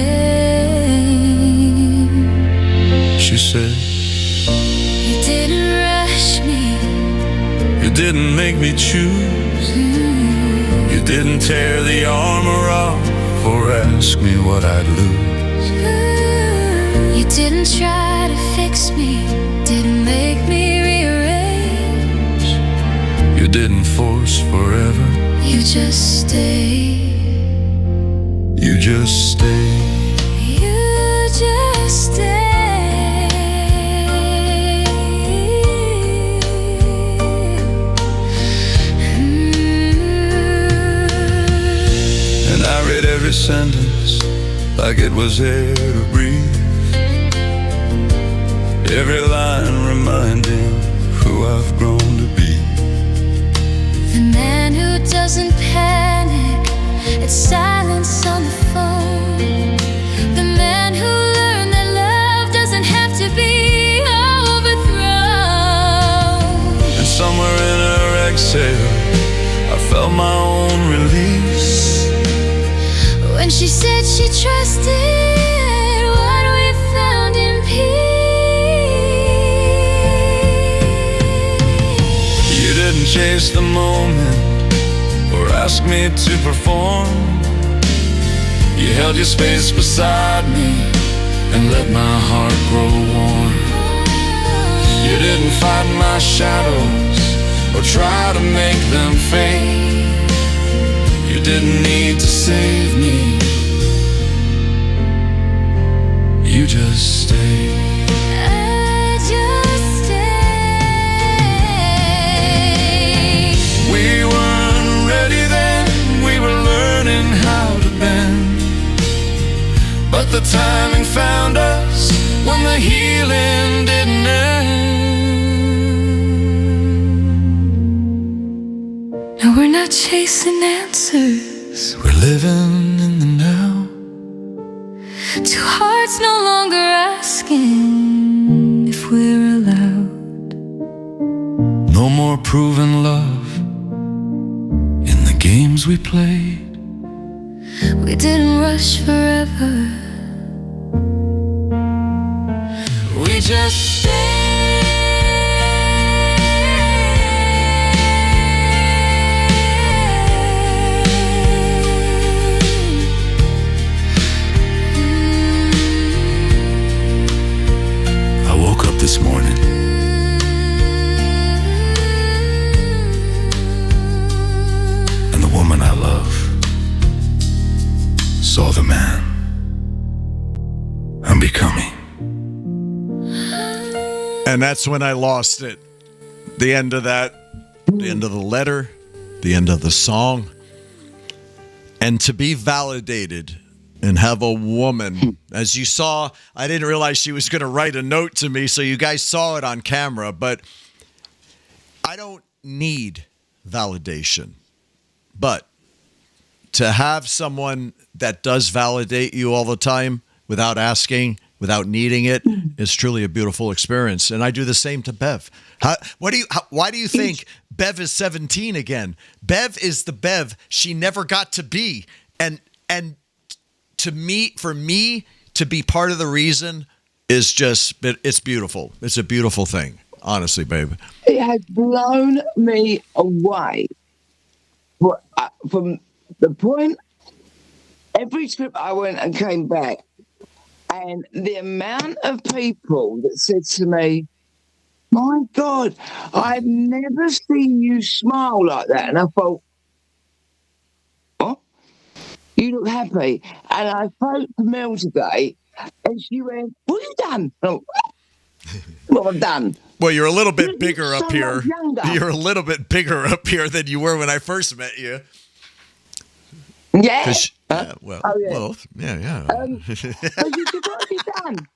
She said,
You didn't rush me,
you didn't make me choose. You didn't tear the armor off or ask me what I'd lose.
you didn't try to fix me, didn't make me rearrange.
You didn't force forever,
You just stayed.
you just stayed.
You just stayed.
And I read every sentence like it was air to breathe. Every line reminding who I've grown to be.
The man who doesn't panic at silence on the phone. The man who learned that love doesn't have to be overthrown.
And somewhere in her exhale, I felt my own release.
When she said she trusted
seize the moment or ask me to perform. You held your space beside me and let my heart grow warm. You didn't fight my shadows or try to make them fade. You didn't need to save me. You just stayed.
I just stayed.
We weren't ready then, we were learning how to bend. But the timing found us when the healing didn't end.
No, we're not chasing answers.
We're living in the now.
Two hearts no longer asking if we're allowed.
No more proving love in the games we played.
We didn't rush forever.
We just I woke up this morning and the woman I love saw the man I'm becoming.
And that's when I lost it. The end of that, the end of the letter, the end of the song. And to be validated and have a woman, as you saw, I didn't realize she was going to write a note to me, so you guys saw it on camera, but I don't need validation. But to have someone that does validate you all the time without asking, without needing it, is truly a beautiful experience. And I do the same to Bev. Why do you think Bev is 17 again? Bev is the Bev she never got to be. And to me, for me to be part of the reason is just, it's beautiful. It's a beautiful thing. Honestly, babe.
It has blown me away. From the point, every trip I went and came back, and the amount of people that said to me, my God, I've never seen you smile like that. And I thought, oh, you look happy. And I spoke to Mel today, and she went, what have you done? Oh, what have I done?
Well, you're a little bit bigger
so
up here.
much younger.
You're a little bit bigger up here than you were when I first met you.
Yeah.
Yeah.
Yeah.
But
you said, what have you done?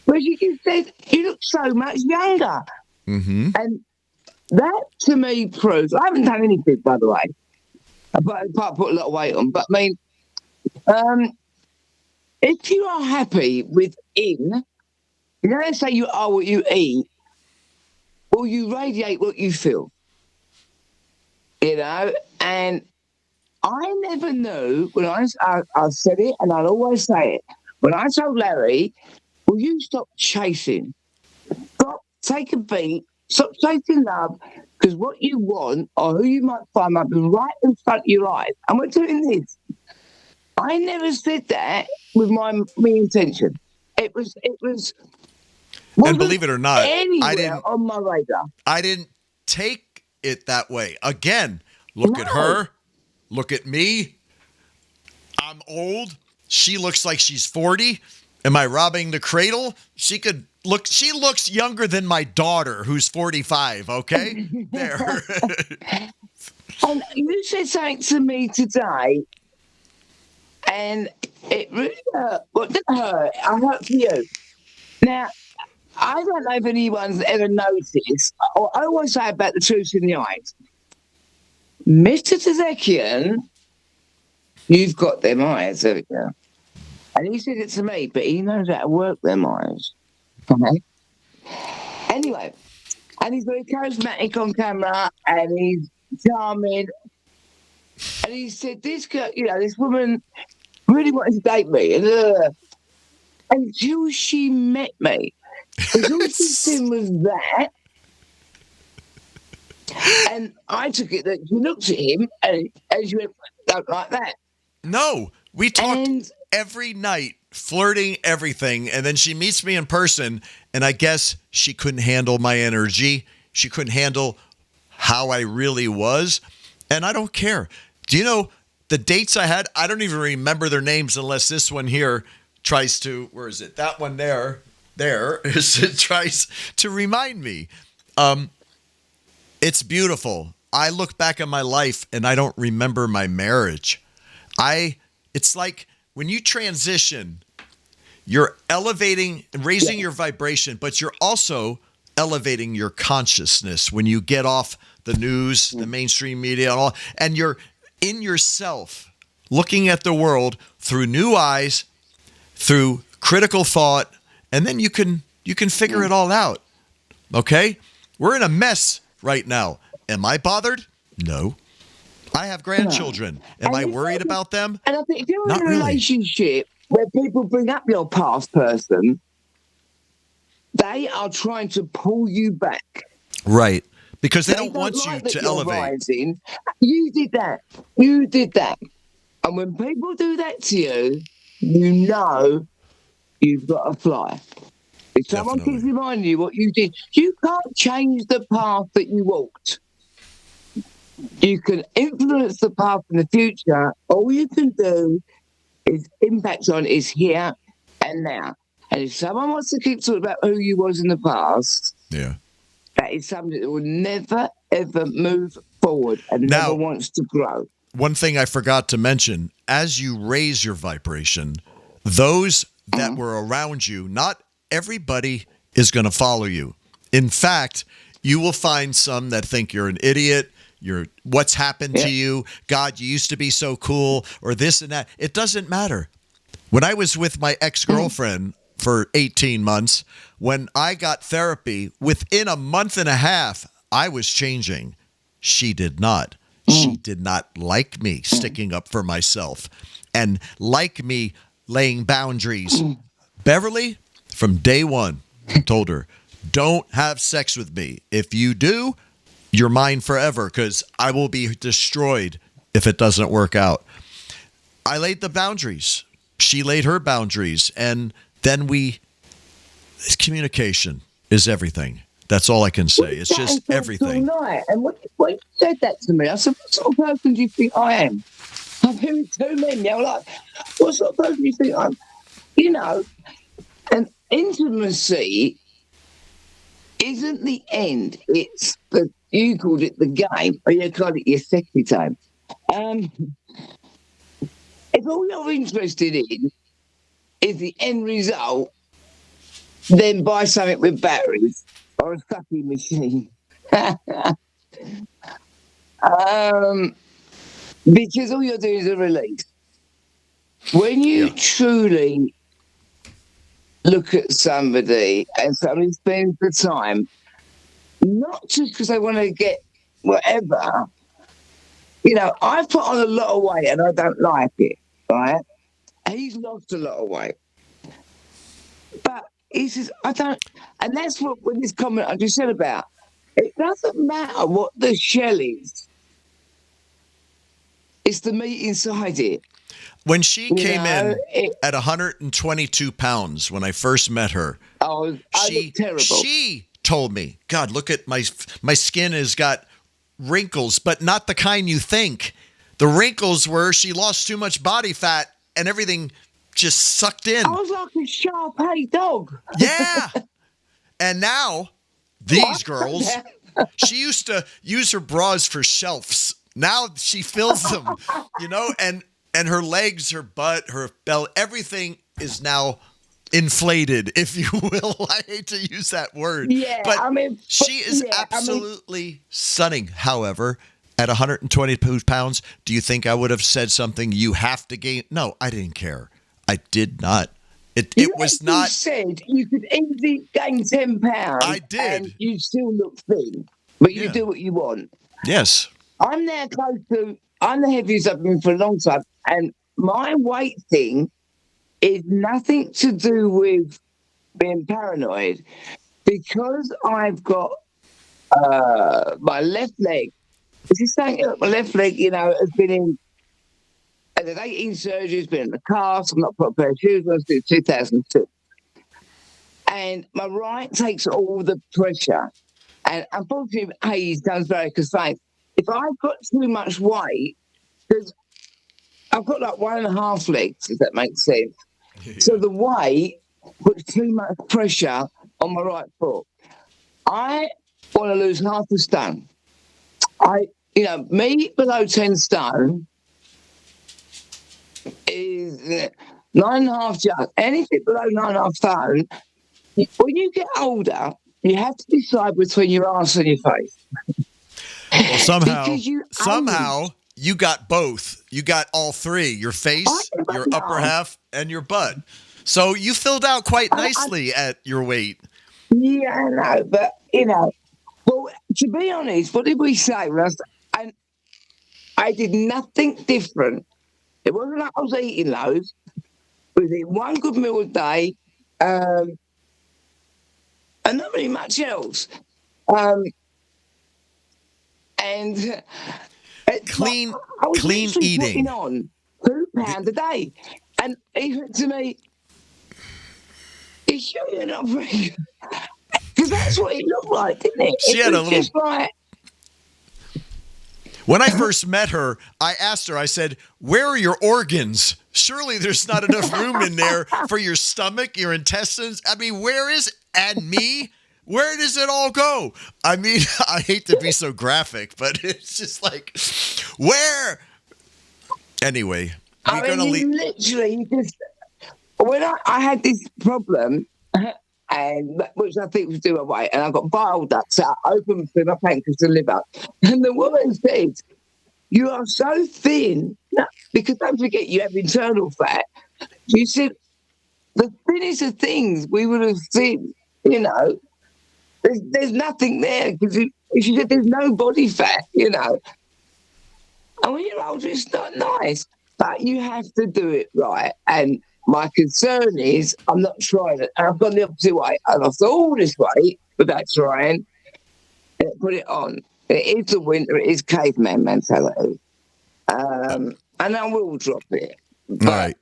Well, she just said, you look so much younger.
Mm-hmm.
And that, to me, proves, I haven't done anything, by the way. But I put a lot of weight on. But, I mean, if you are happy within, you know, they say you are what you eat, or you radiate what you feel. You know? And I never knew, when I said it, and I'll always say it, when I told Larry, will you stop chasing? Stop, take a beat, stop chasing love, because what you want, or who you might find, might be right in front of your eyes. And we're doing this. I never said that with my intention. It was.
And believe it or not,
anywhere
I didn't
on my radar.
I didn't take it that way. Again, look at her. Look at me. I'm old. She looks like she's 40. Am I robbing the cradle? She looks younger than my daughter, who's 45, okay? There.
And you said something to me today, and it really hurt. Well, it didn't hurt. I hurt for you. Now, I don't know if anyone's ever noticed, or I always say about the truth in the eyes. Mr. Tezekian, you've got them eyes, haven't you? And he said it to me, but he knows how to work them eyes. Okay? Anyway, and he's very charismatic on camera, and he's charming. And he said, this girl, you know, this woman really wanted to date me. And, until she met me. Because all she did was that. And I took it that you looked at him and as you went, don't like that.
No, we talked
And-
every night, flirting, everything. And then she meets me in person, and I guess she couldn't handle my energy. She couldn't handle how I really was. And I don't care. Do you know the dates I had? I don't even remember their names unless this one here tries to, where is it? That one there it tries to remind me. It's beautiful. I look back at my life and I don't remember my marriage. It's like when you transition, you're elevating and raising your vibration, but you're also elevating your consciousness when you get off the news, the mainstream media, and all, and you're in yourself looking at the world through new eyes, through critical thought, and then you can figure it all out. Okay? We're in a mess right now. Am I bothered? No. I have grandchildren. Am I worried about them?
And I think if you're
Not
in a
really.
relationship where people bring up your past person, they are trying to pull you back.
Right. Because they don't want you
like that
to
you're
elevate.
rising. You did that. You did that. And when people do that to you, you know you've got to fly. If someone keeps reminding you what you did, you can't change the path that you walked. You can influence the path in the future. All you can do is impact on is here and now. And if someone wants to keep talking about who you was in the past,
Yeah.
that is something that will never, ever move forward and
Now-
never wants to grow.
One thing I forgot to mention, as you raise your vibration, those that were around you, not everybody is going to follow you. In fact, you will find some that think you're an idiot, what's happened to you, God, you used to be so cool, or this and that. It doesn't matter. When I was with my ex-girlfriend for 18 months, when I got therapy, within a month and a half, I was changing. She did not. She did not like me sticking up for myself and like me laying boundaries. Beverly, from day one, told her, don't have sex with me. If you do, you're mine forever because I will be destroyed if it doesn't work out. I laid the boundaries. She laid her boundaries. And then communication is everything. That's all I can say. It's just everything.
And when you said that to me, I said, what sort of person do you think I am? I'm hearing two men, you know, like, what sort of person do you think I'm? You know, and intimacy isn't the end. It's you called it the game, or you called it your sexy time. If all you're interested in is the end result, then buy something with batteries or a sucking machine. Because all you're doing is a release. When you truly look at somebody and somebody spends the time, not just because they want to get whatever, you know, I've put on a lot of weight and I don't like it, right? He's lost a lot of weight. But he says, I don't, and that's what with this comment I just said about, it doesn't matter what the shell is. It's the meat inside it.
When she came in at 122 pounds when I first met her,
I look terrible.
She told me, God, look at my skin has got wrinkles, but not the kind you think. The wrinkles were she lost too much body fat and everything just sucked in.
I was like a Shar-Pei dog.
Yeah. And now these girls, she used to use her bras for shelves. Now she fills them, you know, and her legs, her butt, her belly, everything is now inflated, if you will. I hate to use that word.
Yeah,
but
I mean,
she is absolutely stunning. However, at 122 pounds, do you think I would have said something, you have to gain? No, I didn't care. I did not. It was not.
You said you could easily gain 10 pounds.
I did.
And you still look thin, but you do what you want.
Yes.
I'm now close to, I'm the heaviest I've been for a long time. And my weight thing is nothing to do with being paranoid, because I've got my left leg. Is this saying my left leg, has been in. There's 18 surgeries, been in the cast. I'm not put a pair of shoes on since 2002. And my right takes all the pressure. And unfortunately, age does vary because, if I've got too much weight, because I've got like 1.5 legs, if that makes sense. Yeah. So the weight puts too much pressure on my right foot. I want to lose half a stone. Me below 10 stone is 9.5 just. Anything below 9.5 stone, when you get older, you have to decide between your arse and your face.
Well, somehow you got both. You got all three: your face, your upper half, and your butt. So you filled out quite nicely at your weight.
Yeah, I know, but well, to be honest, what did we say, Russ? And I did nothing different. It wasn't like I was eating loads. We was eating one good meal a day, and not really much else.
Clean
I was
eating.
Putting on £2 a day, and he said to me, "You sure you're not very good?" Because that's what it looked like, didn't it?
She had a little.
Just like...
When I first met her, I asked her, I said, "Where are your organs? Surely there's not enough room in there for your stomach, your intestines. I mean, where is it? And me? Where does it all go?" I mean, I hate to be so graphic, but it's just like, where? Anyway, we're going to leave.
Literally, when I had this problem, and which I think was due to weight, and I got bile ducts that open between my pancreas and liver. And the woman said, "You are so thin," because don't forget you have internal fat. She said, "The thinnest of things we would have seen, there's nothing there," because she said there's no body fat, And when you're older, it's not nice, but you have to do it right. And my concern is I'm not trying it. And I've gone the opposite way. I lost all this weight without trying and put it on. It is the winter. It is caveman mentality. And I will drop it.
All right.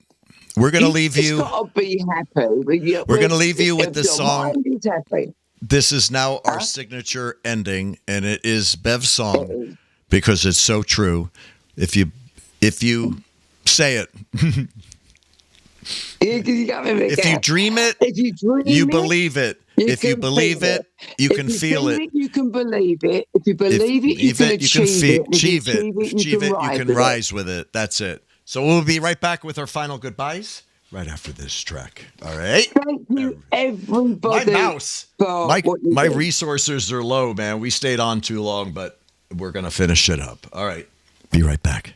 We're going to leave you.
You've got to be happy.
We're going to leave you with this song.
Mind is happy.
This is now our signature ending, and it is Bev's song because it's so true. If you say it.
You got me
if you dream it, you believe it. If you believe it, you can feel it.
You can believe it. If you believe it, you can achieve it.
Achieve it, you can rise with it. That's it. So we'll be right back with our final goodbyes right after this track. All right?
Thank you, everybody.
My mouse. My resources are low, man. We stayed on too long, but we're going to finish it up. All right. Be right back.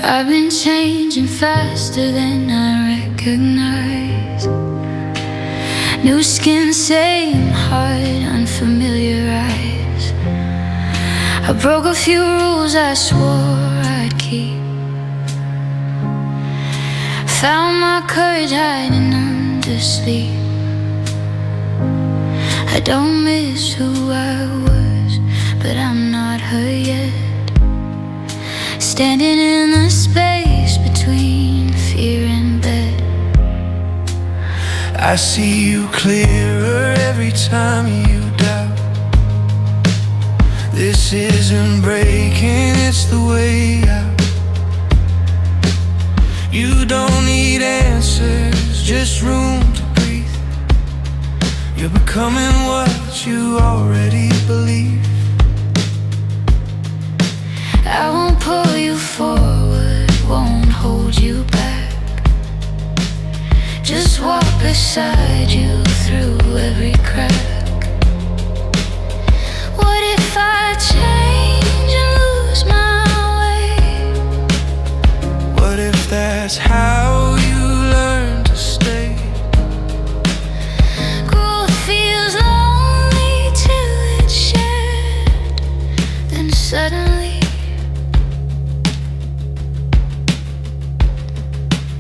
I've been changing faster than I recognize. New skin, same heart, unfamiliar eyes. I broke a few rules I swore I'd keep. Found my courage hiding under sleep. I don't miss who I was, but I'm not her yet. Standing in the space between fear and bed.
I see you clearer every time you doubt. This isn't breaking, it's the way out. You don't need answers, just room to breathe. You're becoming what you already believe.
I won't pull you forward, won't hold you back. Just walk beside you through every crack. What if I change and lose my way?
What if that That's how you learn to stay.
Growth feels lonely till it's shared. Then suddenly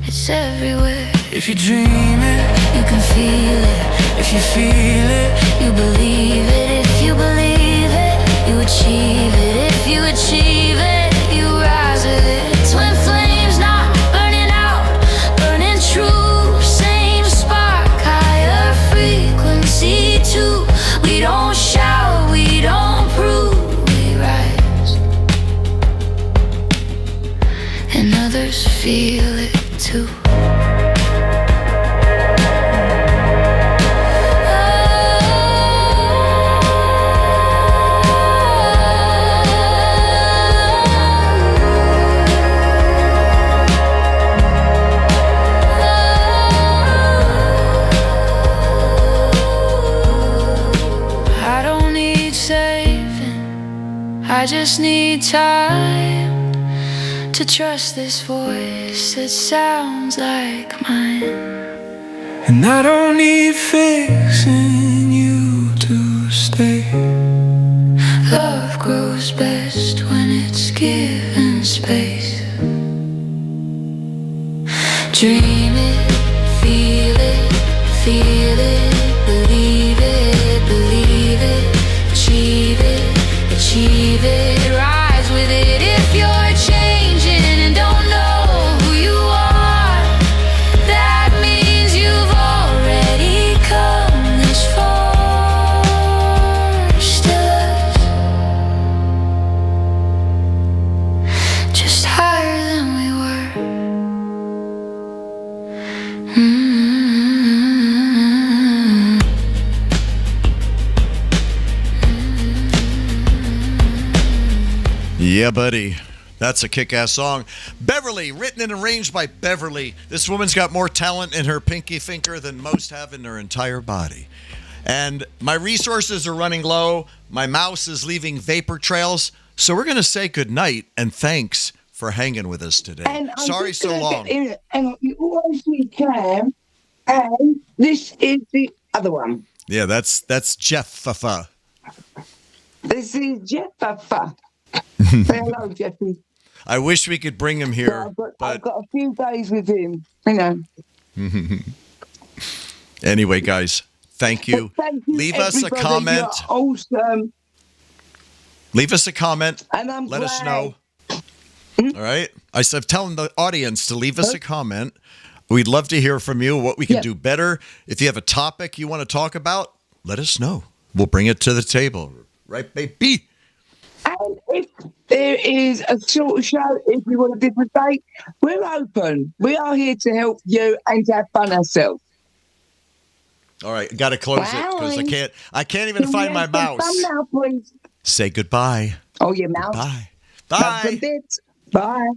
it's everywhere.
If you dream it,
You can feel it.
if you feel it,
You believe it. If you believe it, you achieve it. If you achieve it, you rise with it. Twin flames not burning out, burning true. Same spark, higher frequency too. We don't shout, we don't prove, we rise. And others feel it too.
I don't need saving, I just need time to trust this voice that sounds like mine. And I don't need fixing you to stay.
Love grows best when it's given space. Dream it, feel it, believe it, achieve it, rise with it. If you're changing and don't know who you are, that means you've already come this far. Still us, just higher than we were.
Yeah, buddy. That's a kick-ass song. Beverly, written and arranged by Beverly. This woman's got more talent in her pinky finger than most have in their entire body. And my resources are running low. My mouse is leaving vapor trails. So we're going to say goodnight and thanks for hanging with us today.
And I'm
Sorry
just
so
gonna
long.
get in, and you always need Cam, and this is the other one.
Yeah, that's Jeff.
This is Jeff. Say hello, Jeffy.
I wish we could bring him here,
I've
but
got a few days with him, you know.
anyway, guys, thank you.
But thank you,
Leave us a
everybody.
comment.
You're awesome.
Leave us a comment.
And I'm
Let us
glad.
know. All right. I said, telling the audience to leave us a comment. We'd love to hear from you, what we can do better. If you have a topic you want to talk about, let us know. We'll bring it to the table. Right, baby?
And if there is a short show, if you want a different date, we're open. We are here to help you and to have fun ourselves.
All right. Got to close it because I can't even
Can
find
we
my
have some
mouse.
fun now, please?
Say goodbye.
Oh, your mouse.
Bye.
That's a
Bye.
bit. Bye.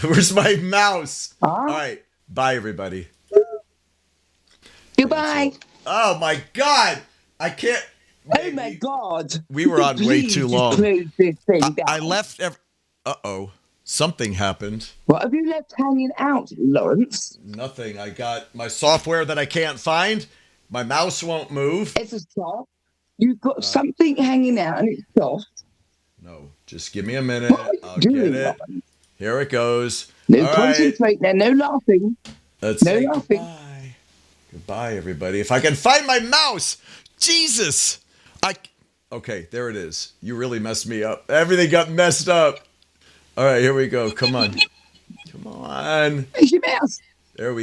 Where's my mouse?
All
right. Bye, everybody.
Goodbye.
Oh, my God. I can't.
Oh, my God.
We were on way
Please
too
just
long.
close this thing
I
down.
left. Uh-oh. Something happened.
What have you left hanging out, Lawrence?
Nothing. I got my software that I can't find. My mouse won't move.
It's a soft. You've got something hanging out and it's soft.
No, just give me a minute. I'll get
doing,
it.
Robin?
Here it goes.
No,
All right.
concentrate now. No laughing.
Let's
No
say
laughing.
goodbye. Goodbye, everybody. If I can find my mouse. Jesus. Okay, there it is. You really messed me up. Everything got messed up. All right, here we go. Come on. Come on.
Where's your mouse?